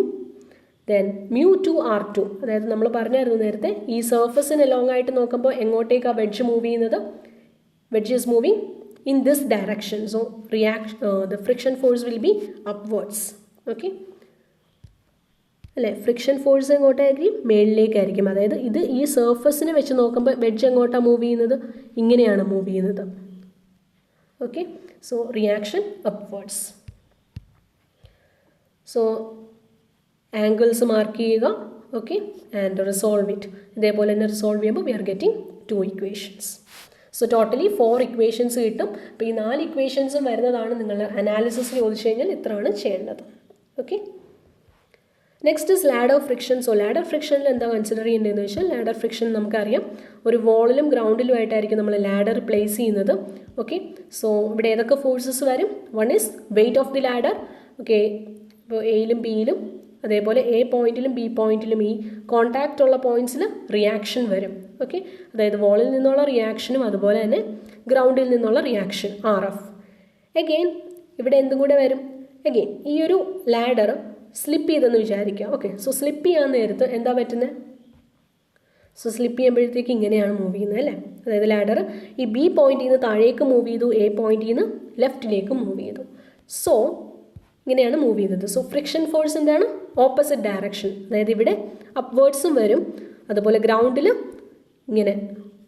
then mu two R2. അതായത് നമ്മൾ പറഞ്ഞായിരുന്നു നേരത്തെ, ഈ സർഫസിന് ലോങ് ആയിട്ട് നോക്കുമ്പോൾ എങ്ങോട്ടേക്കാണ് വെഡ്ജ് മൂവ് ചെയ്യുന്നത്, wedge is moving in this direction. So the friction force will B upwards. Okay അല്ലേ, ഫ്രിക്ഷൻ ഫോഴ്സ് എങ്ങോട്ടായിരിക്കും, മേളിലേക്കായിരിക്കും. അതായത് ഇത് ഈ സർഫസിനെ വെച്ച് നോക്കുമ്പോൾ വെഡ്ജ് എങ്ങോട്ടാണ് മൂവ് ചെയ്യുന്നത്, ഇങ്ങനെയാണ് മൂവ് ചെയ്യുന്നത്. Okay, so reaction upwards. So angles mark ചെയ്യുക. Okay, and resolve it. ഇതേപോലെ തന്നെ റിസോൾവ് ചെയ്യുമ്പോൾ we are getting 2 equations. So totally 4 equations കിട്ടും. അപ്പോൾ ഈ 4 ഇക്വേഷൻസും വരുന്നതാണ് നിങ്ങൾ അനാലിസിസ് ചോദിച്ചു കഴിഞ്ഞാൽ ഇത്രയാണ് ചെയ്യേണ്ടത്. Okay, next is ladder friction. So ladder ഫ്രിക്ഷനിൽ എന്താ കൺസിഡർ ചെയ്യേണ്ടതെന്ന് വെച്ചാൽ, ലാഡർ ഫ്രിക്ഷൻ നമുക്കറിയാം, ഒരു വോളിലും ഗ്രൗണ്ടിലുമായിട്ടായിരിക്കും നമ്മൾ ലാഡർ പ്ലേസ് ചെയ്യുന്നത്. ഓക്കെ, സോ ഇവിടെ ഏതൊക്കെ ഫോഴ്സസ് വരും, one is wait of the ladder. Okay, ഇപ്പോൾ എയിലും ബിയിലും അതേപോലെ എ പോയിന്റിലും ബി പോയിന്റിലും ഈ കോൺടാക്റ്റ് ഉള്ള പോയിന്റ്സിൽ റിയാക്ഷൻ വരും. ഓക്കെ, അതായത് വോളിൽ നിന്നുള്ള റിയാക്ഷനും അതുപോലെ തന്നെ ഗ്രൗണ്ടിൽ നിന്നുള്ള റിയാക്ഷൻ RF. അഗെയിൻ ഇവിടെ എന്തും കൂടെ വരും, അഗെയിൻ ഈ ഒരു ലാഡർ സ്ലിപ്പ് ചെയ്തെന്ന് വിചാരിക്കുക. ഓക്കെ, സോ സ്ലിപ്പ് ചെയ്യാൻ നേരത്ത് എന്താ പറ്റുന്നത്, സോ സ്ലിപ്പ് ചെയ്യുമ്പോഴത്തേക്ക് ഇങ്ങനെയാണ് മൂവ് ചെയ്യുന്നത് അല്ലേ. അതായത് ലാഡർ ഈ ബി പോയിന്റിൽ നിന്ന് താഴേക്ക് മൂവ് ചെയ്തു, എ പോയിന്റിൽ നിന്ന് ലെഫ്റ്റിലേക്ക് മൂവ് ചെയ്തു. സോ ഇങ്ങനെയാണ് മൂവ് ചെയ്യുന്നത്. സോ ഫ്രിക്ഷൻ ഫോഴ്സ് എന്താണ്, ഓപ്പോസിറ്റ് ഡയറക്ഷൻ. അതായത് ഇവിടെ അപ്വേർഡ്സും വരും, അതുപോലെ ഗ്രൗണ്ടിൽ ഇങ്ങനെ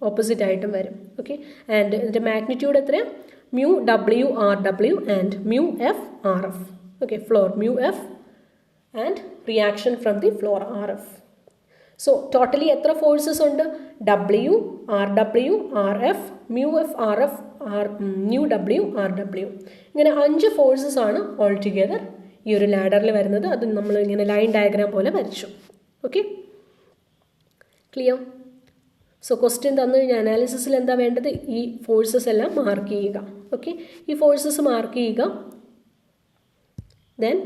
ഓപ്പോസിറ്റ് ആയിട്ടും വരും. ഓക്കെ, ആൻഡ് ഇതിൻ്റെ മാഗ്നിറ്റ്യൂഡ് എത്രയാണ്, mu WRW and mu FRF. Okay, floor mu F and reaction from the floor, RF. So totally എത്ര ഫോഴ്സസ് ഉണ്ട്? W, RW, RF, mu F, RF, mu W, RW. ഇങ്ങനെ 5 forces ആണ് all together ഈ ഒരു ലാഡറിൽ വരുന്നത്. അത് നമ്മൾ ഇങ്ങനെ ലൈൻ ഡയഗ്രാം പോലെ വരച്ചു. Okay, clear? സോ ക്വസ്റ്റ്യൻ തന്നു കഴിഞ്ഞാൽ അനാലിസിസിൽ എന്താ വേണ്ടത്? ഈ ഫോഴ്സസ് എല്ലാം മാർക്ക് ചെയ്യുക. ഓക്കെ, ഈ ഫോഴ്സസ് മാർക്ക് ചെയ്യുക. ദെൻ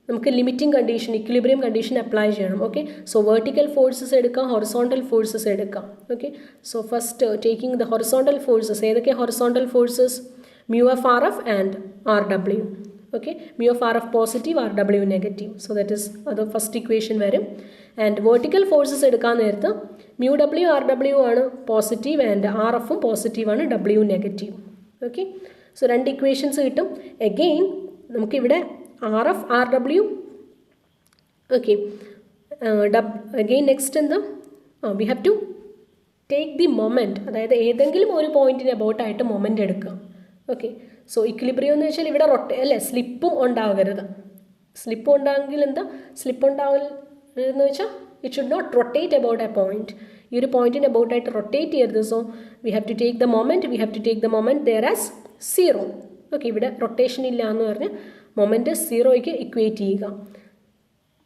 നമുക്ക് limiting condition, equilibrium condition apply ചെയ്യണം. ഓക്കെ, സോ വെർട്ടിക്കൽ ഫോഴ്സസ് എടുക്കാം, ഹൊറിസോണ്ടൽ ഫോഴ്സസ് എടുക്കാം. Okay, so first taking the horizontal forces. ഏതൊക്കെ horizontal forces? mu F RF and RW. Okay, mu F RF positive, RW negative. So that is അത് first equation വരും. And vertical forces എടുക്കാൻ നേരത്ത് mu W, RW ആണ് positive and RFും പോസിറ്റീവാണ്, W negative. Okay, so 2 equations കിട്ടും. Again നമുക്കിവിടെ RF, RW. Okay, again next എന്താ? We have to take the moment. അതായത് ഏതെങ്കിലും ഒരു പോയിന്റിന് അബൌട്ടായിട്ട് മൊമെൻറ്റ് എടുക്കുക. ഓക്കെ, സോ ഇക്വിലിബ്രിയം എന്ന് വെച്ചാൽ ഇവിടെ അല്ലേ സ്ലിപ്പും ഉണ്ടാകരുത്. സ്ലിപ്പ് ഉണ്ടാകുമെങ്കിൽ എന്താ? സ്ലിപ്പ് ഉണ്ടാകരുതെന്ന് വെച്ചാൽ it should not rotate about a point. ഈ ഒരു പോയിന്റിന് അബൌട്ടായിട്ട് റൊട്ടേറ്റ് ചെയ്യരുത്. So we have to take the moment there as 0. Okay, ഇവിടെ റൊട്ടേഷൻ ഇല്ല എന്ന് പറഞ്ഞ് മൊമെൻറ്റ് 0യ്ക്ക് ഇക്വേറ്റ് ചെയ്യുക.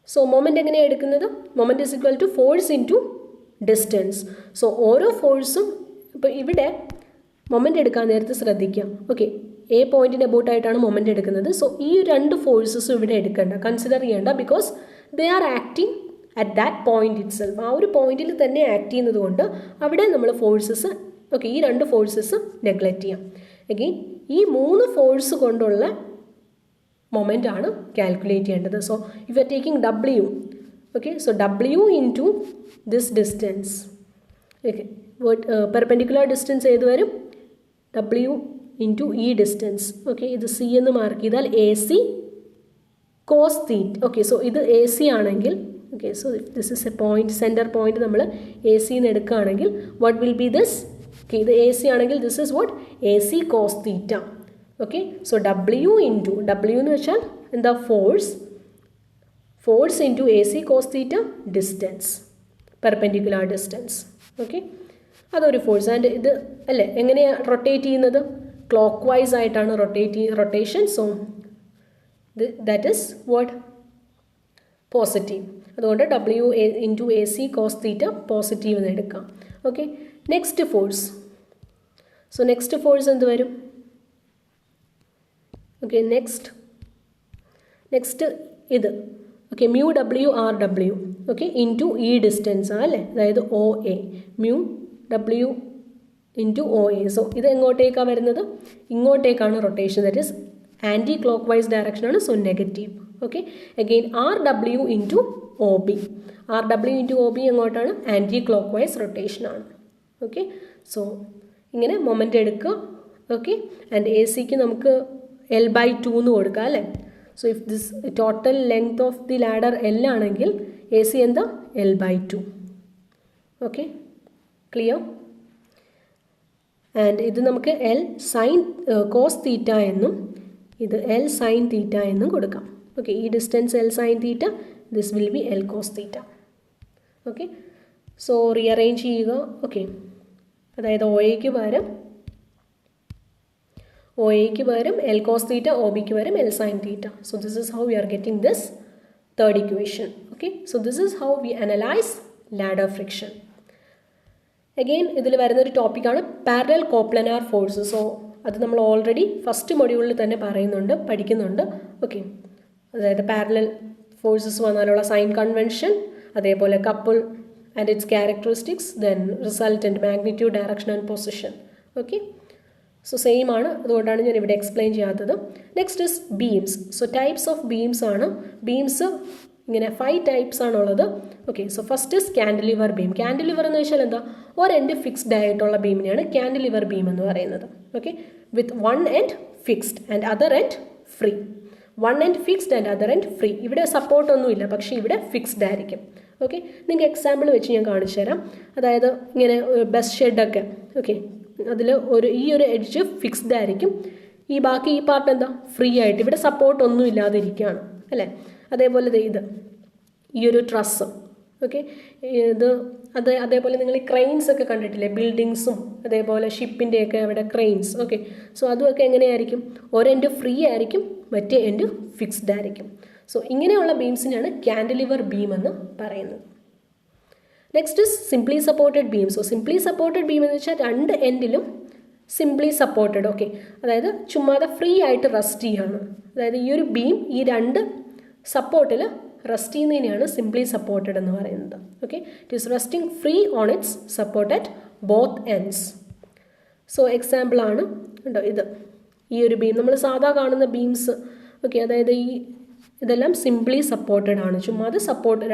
സോ മൊമെൻറ്റ് എങ്ങനെയാണ് എടുക്കുന്നത്? Moment is equal to force into distance. So ഓരോ ഫോഴ്സും ഇപ്പോൾ ഇവിടെ മൊമെൻറ്റ് എടുക്കാൻ നേരത്തെ ശ്രദ്ധിക്കാം. ഓക്കെ, എ പോയിന്റിൻ്റെ അബൌട്ടായിട്ടാണ് മൊമെൻറ്റ് എടുക്കുന്നത്. സോ ഈ 2 ഫോഴ്സസും ഇവിടെ എടുക്കേണ്ട, കൺസിഡർ ചെയ്യേണ്ട. Because they are acting at that point it self. ആ ഒരു പോയിന്റിൽ തന്നെ ആക്ട് ചെയ്യുന്നത് കൊണ്ട് അവിടെ നമ്മൾ ഫോഴ്സസ്, ഓക്കെ, ഈ 2 ഫോഴ്സസ് നെഗ്ലക്റ്റ് ചെയ്യാം. അഗെയിൻ ഈ 3 ഫോഴ്സ് കൊണ്ടുള്ള മൊമെൻ്റ് ആണ് കാൽക്കുലേറ്റ് ചെയ്യേണ്ടത്. So if you are taking W, okay, so W into this distance. Okay, perpendicular distance ഏത് വരും? W ഇൻറ്റു ഈ ഡിസ്റ്റൻസ്. ഓക്കെ, ഇത് C എന്ന് മാർക്ക് ചെയ്താൽ AC cos theta. Okay, so ഇത് AC ആണെങ്കിൽ, okay, so this is a point, center point നമ്മൾ AC എന്ന് എടുക്കുകയാണെങ്കിൽ what will be this? Okay, ഇത് AC ആണെങ്കിൽ this is what? AC cos theta. Okay, so W എന്ന് വെച്ചാൽ എന്താ? Force into AC cos theta distance, perpendicular distance. Okay, അതൊരു force. And ഇത് അല്ലേ എങ്ങനെയാണ് റൊട്ടേറ്റ് ചെയ്യുന്നത്? ക്ലോക്ക് വൈസ് ആയിട്ടാണ് rotation. So that is what? Positive. അതുകൊണ്ട് W into AC cos theta positive എന്ന് എടുക്കാം. Okay, next force. So next force എന്ത് വരും? ഓക്കെ, നെക്സ്റ്റ് ഇത്. Okay, mu W, RW. Okay, into ഈ ഡിസ്റ്റൻസ് അല്ലേ, അതായത് OA. mu W into OA. സോ ഇത് എങ്ങോട്ടേക്കാണ് വരുന്നത്? ഇങ്ങോട്ടേക്കാണ് rotation. That is anti clock vice ഡയറക്ഷനാണ്. So negative. Okay, again RW into OB. RW into OB എങ്ങോട്ടാണ്? ആൻറ്റി ക്ലോക്ക് വൈസ് റൊട്ടേഷനാണ്. ഓക്കെ, സോ ഇങ്ങനെ മൊമെൻ്റ് എടുക്കുക. ഓക്കെ, ആൻഡ് ACക്ക് നമുക്ക് L/2 എന്ന് കൊടുക്കുക അല്ലേ. So if this total length of the ladder L ആണെങ്കിൽ AC എന്താ? L/2. Okay, clear? ആൻഡ് ഇത് നമുക്ക് L സൈൻ കോസ് തീറ്റ എന്നും ഇത് L സൈൻ തീറ്റ എന്നും കൊടുക്കാം. ഓക്കെ, ഈ distance L sine theta, this will be L cos theta. Okay, so rearrange ചെയ്യുക. ഓക്കെ, അതായത് OAക്ക് പകരം L കോസ് തീറ്റ, OBക്ക് പകരം L sine theta. So this is how we are getting this third equation. Okay, so this is how we analyse ladder friction. Again ഇതിൽ വരുന്നൊരു ടോപ്പിക്കാണ് parallel coplanar force. So അത് നമ്മൾ ഓൾറെഡി ഫസ്റ്റ് മൊഡ്യൂളിൽ തന്നെ പഠിക്കുന്നുണ്ട്. ഓക്കെ, അതായത് പാരലൽ ഫോഴ്സസ് വന്നാലുള്ള സൈൻ കൺവെൻഷൻ, അതേപോലെ couple and it's characteristics, then resultant magnitude, direction and position. Okay, so same ആണ്, അതുകൊണ്ടാണ് ഞാൻ ഇവിടെ എക്സ്പ്ലെയിൻ ചെയ്യാത്തത്. Next is beams. So types of beams ആണ്. ബീംസ് ഇങ്ങനെ 5 ടൈപ്സ് ആണുള്ളത്. Okay, so first is cantilever beam. Cantilever എന്ന് വെച്ചാൽ എന്താ? ഒരെൻഡ് ഫിക്സ്ഡ് ആയിട്ടുള്ള ബീമിനെയാണ് കാൻഡിലിവർ ബീം എന്ന് പറയുന്നത്. Okay, with one end fixed and other end free. One end fixed and other end free. ഇവിടെ സപ്പോർട്ടൊന്നുമില്ല, പക്ഷേ ഇവിടെ ഫിക്സ്ഡ് ആയിരിക്കും. ഓക്കെ, നിങ്ങൾക്ക് എക്സാമ്പിൾ വെച്ച് ഞാൻ കാണിച്ചു തരാം. അതായത് ഇങ്ങനെ ബസ് ഷെഡൊക്കെ, ഓക്കെ, അതിൽ ഈ ഒരു എഡ്ജ് ഫിക്സ്ഡ് ആയിരിക്കും, ഈ ബാക്കി ഈ പാർട്ട് എന്താ? ഫ്രീ ആയിട്ട്, ഇവിടെ സപ്പോർട്ടൊന്നും ഇല്ലാതിരിക്കുകയാണ് അല്ലേ. അതേപോലെ ഇത് ഈ ഒരു ട്രസ്. ഓക്കെ, ഇത് അതേപോലെ നിങ്ങൾ ഈ ക്രെയിൻസ് ഒക്കെ കണ്ടിട്ടില്ലേ, ബിൽഡിങ്സും അതേപോലെ ഷിപ്പിൻ്റെയൊക്കെ അവിടെ ക്രെയിൻസ്. ഓക്കെ, സോ അതുമൊക്കെ എങ്ങനെയായിരിക്കും, ഒരെൻഡ് ഫ്രീ ആയിരിക്കും, മറ്റേ എൻഡ് ഫിക്സ്ഡ് ആയിരിക്കും. സോ ഇങ്ങനെയുള്ള ബീംസിനാണ് ക്യാൻഡിലിവർ ബീം എന്ന് പറയുന്നത്. Next is simply supported beam. So simply supported beam എന്ന് വെച്ചാൽ രണ്ട് എൻഡിലും സിംപ്ലി സപ്പോർട്ടഡ്. ഓക്കെ, അതായത് ചുമ്മാതെ ഫ്രീ ആയിട്ട് റെസ്റ്റ് ചെയ്യുകയാണ്. അതായത് ഈ ഒരു ബീം ഈ രണ്ട് സപ്പോർട്ടിൽ റെസ്റ്റ് ചെയ്യുന്നതിനെയാണ് സിംപ്ലി സപ്പോർട്ടഡ് എന്ന് പറയുന്നത്. Okay, it is resting free on its support at both ends. So എക്സാമ്പിളാണ് ഉണ്ടോ ഇത്, ഈ ഒരു ബീം നമ്മൾ സാധാ കാണുന്ന ബീംസ്. ഓക്കെ, അതായത് ഇതെല്ലാം സിംപ്ലി സപ്പോർട്ടഡ് ആണ്, ചുമ്മാതെ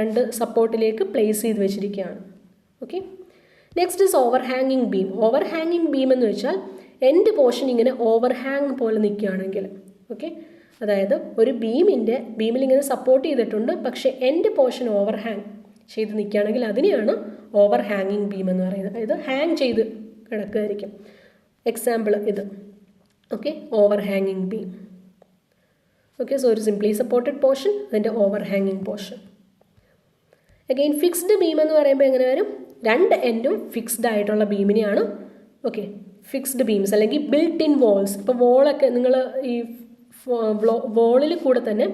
രണ്ട് സപ്പോർട്ടിലേക്ക് പ്ലേസ് ചെയ്ത് വെച്ചിരിക്കുകയാണ്. ഓക്കെ, നെക്സ്റ്റ് ഇസ് ഓവർഹാങ്ങിങ് ബീം. ഓവർഹാങ്ങിങ് ബീം എന്ന് വെച്ചാൽ എൻഡ് പോർഷൻ ഇങ്ങനെ ഓവർഹാങ് പോലെ നിൽക്കുകയാണെങ്കിൽ, ഓക്കെ, അതായത് ഒരു ബീമിൽ ഇങ്ങനെ സപ്പോർട്ട് ചെയ്തിട്ടുണ്ട്, പക്ഷേ എൻഡ് പോർഷൻ ഓവർഹാങ് ചെയ്ത് നിൽക്കുകയാണെങ്കിൽ അതിനെയാണ് ഓവർഹാങ്ങിങ് ബീം എന്ന് പറയുന്നത്. അതായത് ഹാങ് ചെയ്ത് കിടക്കുകയായിരിക്കും. എക്സാമ്പിൾ ഇത്. ഓക്കെ, ഓവർഹാങ്ങിങ് ബീം. ഓക്കെ, സോ ഒരു സിംപ്ലി സപ്പോർട്ടഡ് പോർഷൻ, അതിൻ്റെ ഓവർഹാങ്ങിങ് പോർഷൻ. അഗെയിൻ ഫിക്സ്ഡ് ബീം എന്ന് പറയുമ്പോൾ എങ്ങനെ വരും, രണ്ട് എൻഡും ഫിക്സ്ഡ് ആയിട്ടുള്ള ബീമിനെയാണ് ഓക്കെ ഫിക്സ്ഡ് ബീംസ് അല്ലെങ്കിൽ ബിൽറ്റ് ഇൻ വാൾസ്. ഇപ്പോൾ വോളൊക്കെ നിങ്ങൾ ഈ വോളിൽ കൂടെ തന്നെ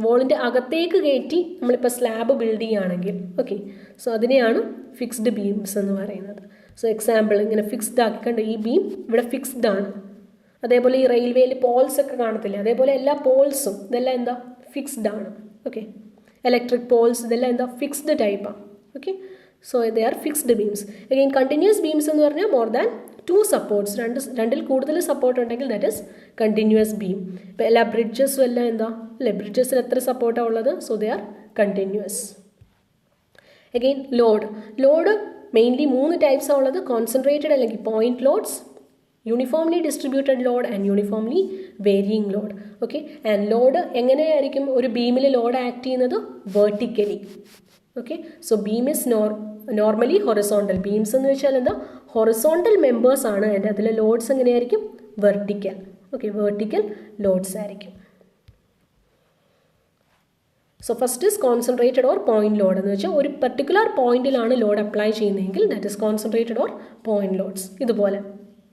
വോളിൻ്റെ അകത്തേക്ക് കയറ്റി നമ്മളിപ്പോൾ സ്ലാബ് ബിൽഡ് ചെയ്യുകയാണെങ്കിൽ ഓക്കെ, സോ അതിനെയാണ് ഫിക്സ്ഡ് ബീംസ് എന്ന് പറയുന്നത്. സോ എക്സാമ്പിൾ ഇങ്ങനെ ഫിക്സ്ഡ് ആക്കിക്കണ്ട് ഈ ബീം ഇവിടെ ഫിക്സ്ഡ് ആണ്. അതേപോലെ ഈ റെയിൽവേയിൽ പോൾസ് ഒക്കെ കാണത്തില്ല, അതേപോലെ എല്ലാ പോൾസും ഇതെല്ലാം എന്താ ഫിക്സ്ഡ് ആണ്. ഓക്കെ, ഇലക്ട്രിക് പോൾസ് ഇതെല്ലാം എന്താ ഫിക്സ്ഡ് ടൈപ്പാണ്. Okay, so they R fixed beams. Again continuous beams എന്ന് പറഞ്ഞാൽ മോർ ദാൻ 2 സപ്പോർട്ട്സ്, രണ്ടിൽ കൂടുതൽ സപ്പോർട്ട് ഉണ്ടെങ്കിൽ ദാറ്റ് ഇസ് കണ്ടിന്യൂസ് ബീം. ഇപ്പോൾ എല്ലാ ബ്രിഡ്ജസും എല്ലാം എന്താ അല്ലേ, ബ്രിഡ്ജസിൽ എത്ര സപ്പോർട്ടാണ് ഉള്ളത്, so they are continuous. Again load mainly 3 ടൈപ്സാണ് ഉള്ളത്, കോൺസെൻട്രേറ്റഡ് അല്ലെങ്കിൽ point loads, uniformly distributed load and uniformly varying load. Okay, and load എങ്ങനെയായിരിക്കും ഒരു ബീമിൽ ലോഡ് ആക്ട് ചെയ്യുന്നത്, vertically. Okay, so beam is normally horizontal. Beams എന്ന് വെച്ചാൽ എന്താ ഹൊറിസോണ്ടൽ മെമ്പേഴ്സ് ആണ്, ആൻഡ് അതിലെ ലോഡ്സ് എങ്ങനെയായിരിക്കും വെർട്ടിക്കൽ. ഓക്കെ, വെർട്ടിക്കൽ ലോഡ്സ് ആയിരിക്കും. So first is concentrated or point load എന്ന് വെച്ചാൽ ഒരു പെർട്ടിക്കുലർ പോയിന്റിലാണ് ലോഡ് അപ്ലൈ ചെയ്യുന്നതെങ്കിൽ that is concentrated or point loads. ഇതുപോലെ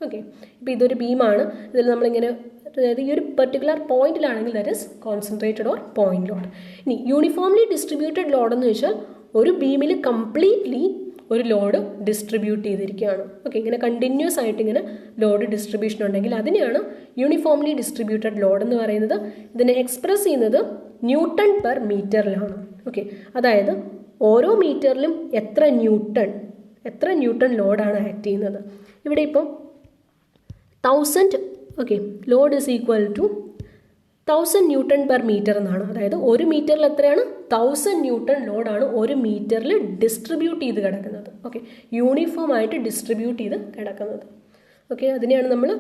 ഓക്കെ, ഇപ്പോൾ ഇതൊരു ബീമാണ്, ഇതിൽ നമ്മളിങ്ങനെ അതായത് ഈ ഒരു പെർട്ടിക്കുലർ പോയിന്റിലാണെങ്കിൽ that is concentrated or point load. ഇനി യൂണിഫോംലി ഡിസ്ട്രിബ്യൂട്ടഡ് ലോഡ് എന്ന് വെച്ചാൽ ഒരു ബീമിൽ കംപ്ലീറ്റ്ലി ഒരു ലോഡ് ഡിസ്ട്രിബ്യൂട്ട് ചെയ്തിരിക്കുകയാണ്. ഓക്കെ, ഇങ്ങനെ കണ്ടിന്യൂസ് ആയിട്ട് ഇങ്ങനെ ലോഡ് ഡിസ്ട്രിബ്യൂഷൻ ഉണ്ടെങ്കിൽ അതിനെയാണ് യൂണിഫോംലി ഡിസ്ട്രിബ്യൂട്ടഡ് ലോഡ് എന്ന് പറയുന്നത്. ഇതിനെ എക്സ്പ്രസ് ചെയ്യുന്നത് ന്യൂട്ടൺ പെർ മീറ്ററിലാണ്. ഓക്കെ, അതായത് ഓരോ മീറ്ററിലും എത്ര ന്യൂട്ടൺ ലോഡാണ് ആക്ട് ചെയ്യുന്നത്. ഇവിടെ ഇപ്പം 1000 okay load is equal to 1000 newton per metre എന്നാണ്. അതായത് ഒരു മീറ്ററിൽ എത്രയാണ് 1000 ന്യൂട്ടൺ ലോഡാണ് ഒരു മീറ്ററിൽ ഡിസ്ട്രിബ്യൂട്ട് ചെയ്ത് കിടക്കുന്നത്. ഓക്കെ, യൂണിഫോം ആയിട്ട് ഡിസ്ട്രിബ്യൂട്ട് ചെയ്ത് കിടക്കുന്നത്. ഓക്കെ, അതിനെയാണ് നമ്മൾ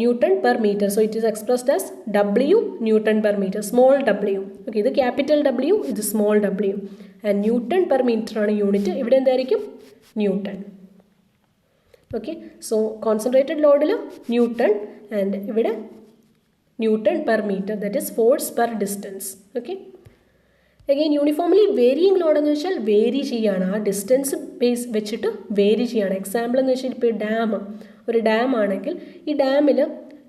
newton per metre. So it is expressed as W newton per metre, small W. Okay, ഇത് ക്യാപിറ്റൽ W, ഇത് small W. And newton per metre ആണ് യൂണിറ്റ്. ഇവിടെ എന്തായിരിക്കും ന്യൂട്ടൺ. ഓക്കെ, സോ കോൺസെൻട്രേറ്റഡ് ലോഡിൽ ന്യൂട്ടൺ ആൻഡ് ഇവിടെ newton per metre, that is force per distance. Okay, again uniformly varying load എന്ന് വെച്ചാൽ vary ചെയ്യുകയാണ്, ആ ഡിസ്റ്റൻസ് ബേസ് വെച്ചിട്ട് വേരി ചെയ്യുകയാണ്. എക്സാമ്പിൾ എന്ന് വെച്ചാൽ ഇപ്പോൾ ഒരു ഡാം ആണെങ്കിൽ ഈ ഡാമിൽ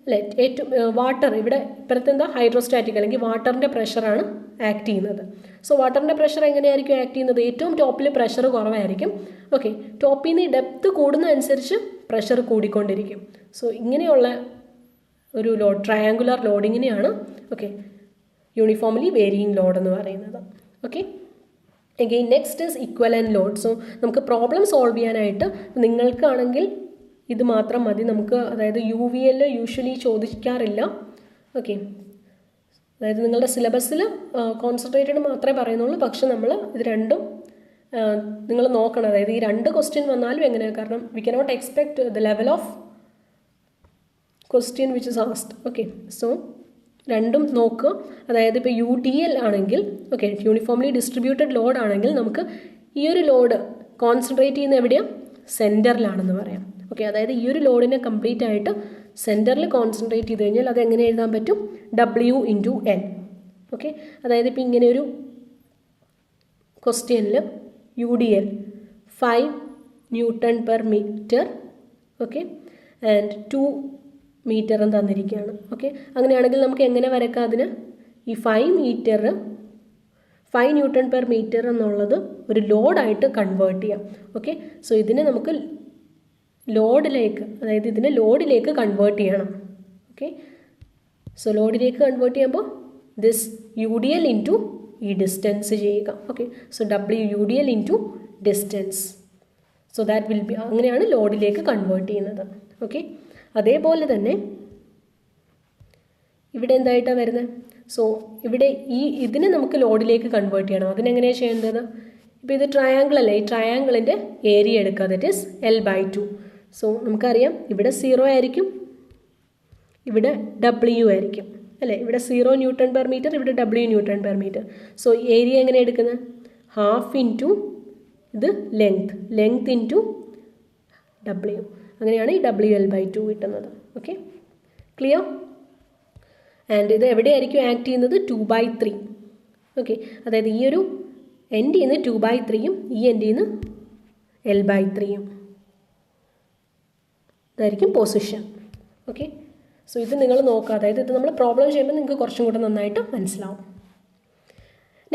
അല്ലെ ഏറ്റവും വാട്ടർ ഇവിടെ ഇപ്പോഴത്തെ എന്താ ഹൈഡ്രോസ്റ്റാറ്റിക് അല്ലെങ്കിൽ വാട്ടറിൻ്റെ പ്രഷറാണ് ആക്ട് ചെയ്യുന്നത്. സോ വാട്ടറിൻ്റെ പ്രഷർ എങ്ങനെയായിരിക്കും ആക്ട് ചെയ്യുന്നത്, ഏറ്റവും ടോപ്പിൽ പ്രഷർ കുറവായിരിക്കും. ഓക്കെ, ടോപ്പിൽ നിന്ന് ഡെപ്ത് കൂടുന്നതനുസരിച്ച് പ്രഷർ കൂടിക്കൊണ്ടിരിക്കും. സോ ഇങ്ങനെയുള്ള ഒരു ലോഡ് ട്രയാങ്കുലർ ലോഡിങ്ങിനെയാണ് ഓക്കെ യൂണിഫോംലി വേരിയിങ് ലോഡ് എന്ന് പറയുന്നത്. Okay, again next is equivalent load. So നമുക്ക് പ്രോബ്ലം സോൾവ് ചെയ്യാനായിട്ട് നിങ്ങൾക്കാണെങ്കിൽ ഇത് മാത്രം മതി നമുക്ക്, അതായത് UVL യൂഷ്വലി ചോദിക്കാറില്ല. ഓക്കെ, അതായത് നിങ്ങളുടെ സിലബസിൽ കോൺസെൻട്രേറ്റഡ് മാത്രമേ പറയുന്നുള്ളൂ, പക്ഷെ നമ്മൾ ഇത് രണ്ടും നിങ്ങൾ നോക്കണം. അതായത് ഈ 2 ക്വസ്റ്റ്യൻ വന്നാലും എങ്ങനെയാണ്, കാരണം we cannot expect the level of question which is asked. Okay, so രണ്ടും നോക്കുക. അതായത് ഇപ്പോൾ UDL ആണെങ്കിൽ ഓക്കെ യൂണിഫോംലി ഡിസ്ട്രിബ്യൂട്ടഡ് ലോഡ് ആണെങ്കിൽ നമുക്ക് ഈ ഒരു ലോഡ് കോൺസെൻട്രേറ്റ് ചെയ്യുന്ന എവിടെയാണ്, സെൻറ്ററിലാണെന്ന് പറയാം. ഓക്കെ, അതായത് ഈ ഒരു ലോഡിനെ കംപ്ലീറ്റ് ആയിട്ട് സെൻറ്ററിൽ കോൺസെൻട്രേറ്റ് ചെയ്ത് കഴിഞ്ഞാൽ അത് എങ്ങനെ എഴുതാൻ പറ്റും, W × N. ഓക്കെ, അതായത് ഇപ്പോൾ ഇങ്ങനെ ഒരു ക്വസ്റ്റ്യനിൽ UDL 5 Newton per meter, okay, and 2 മീറ്ററും തന്നിരിക്കുകയാണ്. ഓക്കെ, അങ്ങനെയാണെങ്കിൽ നമുക്ക് എങ്ങനെ വരയ്ക്കാം അതിന്? ഈ 5 ന്യൂട്ടൺ പെർ മീറ്റർ എന്നുള്ളത് ഒരു ലോഡായിട്ട് കൺവേർട്ട് ചെയ്യാം. ഓക്കെ, സോ ഇതിനെ നമുക്ക് ലോഡിലേക്ക്, അതായത് ഇതിനെ ലോഡിലേക്ക് കൺവേർട്ട് ചെയ്യണം. ഓക്കെ, സോ ലോഡിലേക്ക് കൺവേർട്ട് ചെയ്യുമ്പോൾ ദിസ് UDL ഇൻറ്റു ഈ ഡിസ്റ്റൻസ് ചെയ്യുക. Okay, so WUDL into distance. So that will be, അങ്ങനെയാണ് ലോഡിലേക്ക് കൺവേർട്ട് ചെയ്യുന്നത്. ഓക്കെ, അതേപോലെ തന്നെ ഇവിടെ എന്തായിട്ടാണ് വരുന്നത്? സോ ഇവിടെ ഇതിനെ നമുക്ക് ലോഡിലേക്ക് കൺവേർട്ട് ചെയ്യണം. അതിനെങ്ങനെയാണ് ചെയ്യേണ്ടത്? ഇപ്പോൾ ഇത് ട്രയാങ്കിൾ അല്ലേ, ഈ ട്രയാങ്കിളിൻ്റെ ഏരിയ എടുക്കുക, ദറ്റ് ഈസ് L/2. സോ നമുക്കറിയാം ഇവിടെ 0 ആയിരിക്കും, ഇവിടെ W ആയിരിക്കും അല്ലേ. ഇവിടെ 0 ന്യൂട്ടൺ പെർ മീറ്റർ, ഇവിടെ W newton per metre. So area എങ്ങനെ എടുക്കുന്നത്? ഹാഫ് ഇൻറ്റു ഇത് ലെങ്ത് ഇൻറ്റു W. അങ്ങനെയാണ് ഈ WL/2 കിട്ടുന്നത്. Okay, clear? ആൻഡ് ഇത് എവിടെയായിരിക്കും ആക്ട് ചെയ്യുന്നത്? 2/3. ഓക്കെ, അതായത് ഈ ഒരു എൻഡിൽ നിന്ന് 2/3യും ഈ എൻഡിൽ നിന്ന് L/3യും ഇതായിരിക്കും പൊസിഷൻ. ഓക്കെ, സോ ഇത് നിങ്ങൾ നോക്കുക, അതായത് ഇത് നമ്മൾ പ്രോബ്ലം ചെയ്യുമ്പോൾ നിങ്ങൾക്ക് കുറച്ചും കൂടെ നന്നായിട്ട് മനസ്സിലാവും.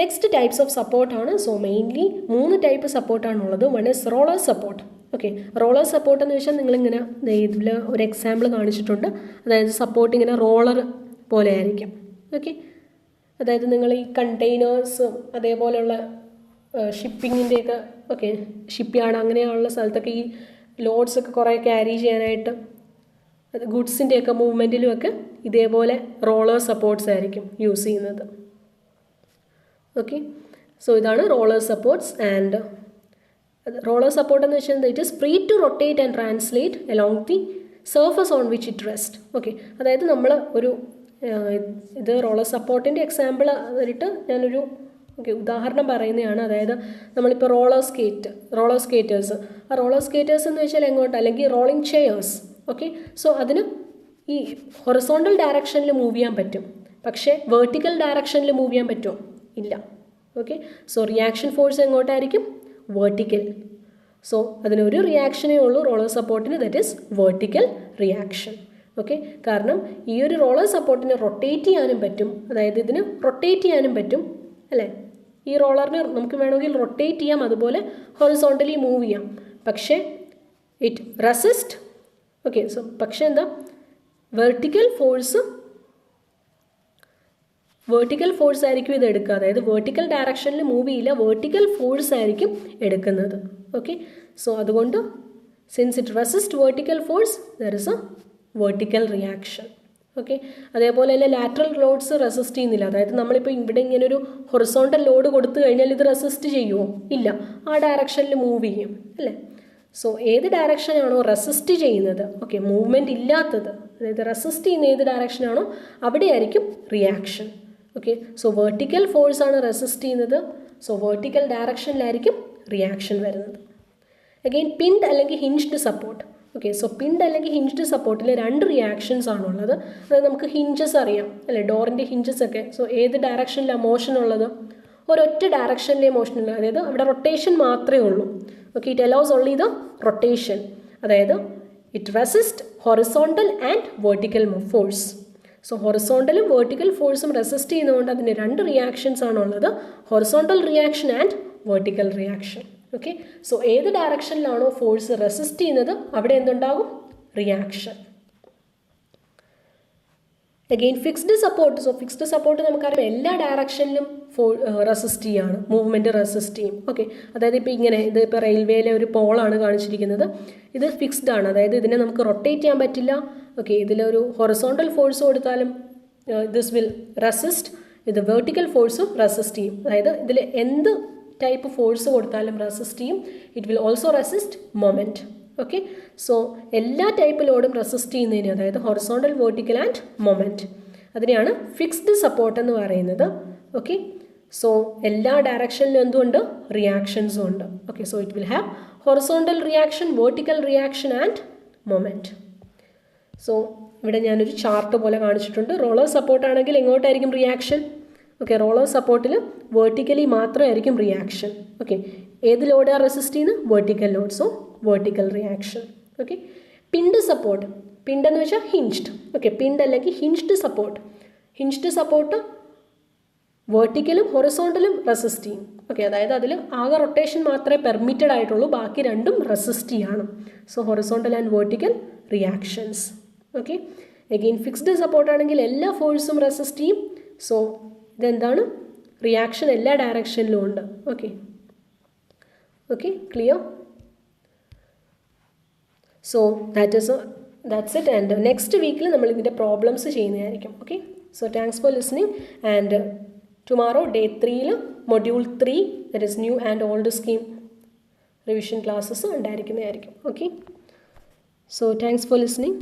നെക്സ്റ്റ് ടൈപ്സ് ഓഫ് സപ്പോർട്ടാണ്. സോ മെയിൻലി 3 ടൈപ്പ് സപ്പോർട്ടാണുള്ളത്. One is roller support. Okay, roller support എന്ന് വെച്ചാൽ നിങ്ങളിങ്ങനെ ഇതിൽ ഒരു എക്സാമ്പിൾ കാണിച്ചിട്ടുണ്ട്. അതായത് സപ്പോർട്ട് ഇങ്ങനെ റോളർ പോലെ ആയിരിക്കും. ഓക്കെ, അതായത് നിങ്ങൾ ഈ കണ്ടെയ്നേഴ്സ് അതേപോലെയുള്ള ഷിപ്പിങ്ങിൻ്റെയൊക്കെ, ഓക്കെ, ഷിപ്പ് യാർഡ് അങ്ങനെയുള്ള സ്ഥലത്തൊക്കെ ഈ ലോഡ്സൊക്കെ കുറേ ക്യാരി ചെയ്യാനായിട്ട് ഗുഡ്സിൻ്റെയൊക്കെ മൂവ്മെൻറ്റിലുമൊക്കെ ഇതേപോലെ റോളർ സപ്പോർട്ട്സ് ആയിരിക്കും യൂസ് ചെയ്യുന്നത്. ഓക്കെ, സോ ഇതാണ് roller supports. And roller support എന്ന് വെച്ചാൽ it is free to rotate and translate along the surface on which it rest. Okay, അതായത് നമ്മൾ ഒരു ഇത് റോളർ സപ്പോർട്ടിൻ്റെ എക്സാമ്പിൾ ആയിട്ട് ഞാനൊരു ഉദാഹരണം പറയുന്നതാണ്. അതായത് നമ്മളിപ്പോൾ റോളർ സ്കേറ്റേഴ്സ് എന്ന് വെച്ചാൽ എങ്ങോട്ട്, അല്ലെങ്കിൽ റോളിംഗ് ചെയേഴ്സ്. ഓക്കെ, സോ അതിന് ഈ ഹൊറിസോണ്ടൽ ഡയറക്ഷനിൽ മൂവ് ചെയ്യാൻ പറ്റും, പക്ഷേ വെർട്ടിക്കൽ ഡയറക്ഷനിൽ മൂവ് ചെയ്യാൻ പറ്റുമോ? ഇല്ല. ഓക്കെ, സോ റിയാക്ഷൻ ഫോഴ്സ് എങ്ങോട്ടായിരിക്കും? വെർട്ടിക്കൽ. സോ അതിനൊരു റിയാക്ഷനേ ഉള്ളൂ റോളർ സപ്പോർട്ടിന്, that is vertical reaction. Okay, കാരണം ഈ ഒരു റോളർ സപ്പോർട്ടിന് റൊട്ടേറ്റ് ചെയ്യാനും പറ്റും, അതായത് ഇതിന് റൊട്ടേറ്റ് ചെയ്യാനും പറ്റും അല്ലേ. ഈ റോളറിന് നമുക്ക് വേണമെങ്കിൽ റൊട്ടേറ്റ് ചെയ്യാം, അതുപോലെ ഹൊറിസോണ്ടലി മൂവ് ചെയ്യാം. പക്ഷേ ഇറ്റ് റെസിസ്റ്റ്. ഓക്കെ, സോ പക്ഷേ എന്താ, വെർട്ടിക്കൽ ഫോഴ്സ് ആയിരിക്കും ഇത് എടുക്കുക. അതായത് വെർട്ടിക്കൽ ഡയറക്ഷനിൽ മൂവ് ചെയ്യില്ല, വെർട്ടിക്കൽ ഫോഴ്സ് ആയിരിക്കും എടുക്കുന്നത്. ഓക്കെ, സോ അതുകൊണ്ട് since it resist vertical force there is A vertical reaction. Okay, അതേപോലെ തന്നെ ലാറ്ററൽ ലോഡ്സ് റെസിസ്റ്റ് ചെയ്യുന്നില്ല. അതായത് നമ്മളിപ്പോൾ ഇവിടെ ഇങ്ങനെ ഒരു ഹൊറിസോണ്ടൽ ലോഡ് കൊടുത്തു കഴിഞ്ഞാൽ ഇത് റെസിസ്റ്റ് ചെയ്യുമോ? ഇല്ല, ആ ഡയറക്ഷനിൽ മൂവ് ചെയ്യും അല്ലേ. സോ ഏത് ഡയറക്ഷനാണോ റെസിസ്റ്റ് ചെയ്യുന്നത്, ഓക്കെ, മൂവ്മെൻറ്റ് ഇല്ലാത്തത്, അതായത് റെസിസ്റ്റ് ചെയ്യുന്ന ഏത് ഡയറക്ഷനാണോ അവിടെയായിരിക്കും reaction. Okay, so vertical force ആണ് റെസിസ്റ്റ് ചെയ്യുന്നത്, സോ വെർട്ടിക്കൽ ഡയറക്ഷനിലായിരിക്കും റിയാക്ഷൻ വരുന്നത്. അഗെയിൻ പിൻഡ് അല്ലെങ്കിൽ hinged support. Okay, so pinned അല്ലെങ്കിൽ ഹിഞ്ച്ഡ് സപ്പോർട്ടിൽ 2 റിയാക്ഷൻസ് ആണുള്ളത്. അതായത് നമുക്ക് ഹിഞ്ചസ് അറിയാം അല്ലേ, ഡോറിൻ്റെ ഹിഞ്ചസ് ഒക്കെ. സോ ഏത് ഡയറക്ഷനിലാണ് മോഷൻ ഉള്ളത്? ഒരൊറ്റ ഡയറക്ഷനിലെ മോഷൻ ഉള്ളത്, അതായത് അവിടെ റൊട്ടേഷൻ മാത്രമേ ഉള്ളൂ. Okay, it allows only the rotation, അതായത് it resist horizontal and vertical force. So ഹൊറിസോണ്ടലും വെർട്ടിക്കൽ ഫോഴ്സും റെസിസ്റ്റ് ചെയ്യുന്നതുകൊണ്ട് അതിന് 2 റിയാക്ഷൻസ് ആണുള്ളത്, horizontal reaction and vertical reaction. Okay, so ഏത് ഡയറക്ഷനിലാണോ ഫോഴ്സ് റെസിസ്റ്റ് ചെയ്യുന്നത് അവിടെ എന്തുണ്ടാകും? Reaction. Again fixed support. So fixed support നമുക്കറിയാം എല്ലാ ഡയറക്ഷനിലും റെസിസ്റ്റ് ചെയ്യാണ്, മൂവ്മെൻറ്റ് റെസിസ്റ്റ് ചെയ്യും. ഓക്കെ, അതായത് ഇപ്പോൾ ഇങ്ങനെ ഇത് ഇപ്പോൾ റെയിൽവേയിലെ ഒരു പോളാണ് കാണിച്ചിരിക്കുന്നത്, ഇത് ഫിക്സ്ഡ് ആണ്, അതായത് ഇതിനെ നമുക്ക് റൊട്ടേറ്റ് ചെയ്യാൻ പറ്റില്ല. ഓക്കെ, ഇതിലൊരു ഹൊറിസോണ്ടൽ ഫോഴ്സ് കൊടുത്താലും ദിസ് വിൽ റെസിസ്റ്റ്, ഇത് വെർട്ടിക്കൽ ഫോഴ്സും റെസിസ്റ്റ് ചെയ്യും. അതായത് ഇതിൽ എന്ത് ടൈപ്പ് ഫോഴ്സ് കൊടുത്താലും റെസിസ്റ്റ് ചെയ്യും. It will also resist moment. Okay, so എല്ലാ ടൈപ്പ് ലോഡും റെസിസ്റ്റ് ചെയ്യുന്നതിന്, അതായത് ഹൊറിസോണ്ടൽ വെർട്ടിക്കൽ ആൻഡ് മൊമെൻറ്റ്, അതിനെയാണ് ഫിക്സ്ഡ് സപ്പോർട്ട് എന്ന് പറയുന്നത്. ഓക്കെ, സോ എല്ലാ ഡയറക്ഷനിലും എന്തുണ്ട്? റിയാക്ഷൻസും ഉണ്ട്. Okay, so it will have horizontal reaction, vertical reaction and moment. So ഇവിടെ ഞാനൊരു ചാർട്ട് പോലെ കാണിച്ചിട്ടുണ്ട്. റോളർ സപ്പോർട്ട് ആണെങ്കിൽ എങ്ങോട്ടായിരിക്കും റിയാക്ഷൻ? ഓക്കെ, റോളർ സപ്പോർട്ടിൽ വേർട്ടിക്കലി മാത്രമായിരിക്കും റിയാക്ഷൻ. ഓക്കെ, ഏത് ലോഡാണ് റെസിസ്റ്റ് ചെയ്യുന്നത്? Vertical load. So vertical reaction. Okay, pinned support. Pinned എന്ന് വെച്ചാൽ ഹിഞ്ച്ഡ്. ഓക്കെ, പിൻഡ് അല്ലെങ്കിൽ ഹിഞ്ച്ഡ് സപ്പോർട്ട്. ഹിഞ്ച്ഡ് സപ്പോർട്ട് വേർട്ടിക്കലും ഹൊറിസോണ്ടലും റെസിസ്റ്റ് ചെയ്യും. ഓക്കെ, അതായത് അതിൽ ആകെ റൊട്ടേഷൻ മാത്രമേ പെർമിറ്റഡ് ആയിട്ടുള്ളൂ, ബാക്കി രണ്ടും റെസിസ്റ്റ് ചെയ്യണം. So horizontal and vertical reactions. Okay, again fixed support ആണെങ്കിൽ എല്ലാ ഫോഴ്സും റെസിസ്റ്റ് ചെയ്യും. സോ ഇതെന്താണ്? റിയാക്ഷൻ എല്ലാ ഡയറക്ഷനിലും ഉണ്ട്. Okay, okay, clear? So that's it, and next week നമ്മൾ ഇതിൻ്റെ പ്രോബ്ലംസ് ചെയ്യുന്നതായിരിക്കും. Okay, so thanks for listening, and tomorrow day 3 module 3, that is new and old scheme revision classes ഉണ്ടായിരിക്കുന്നതായിരിക്കും. Okay, so thanks for listening.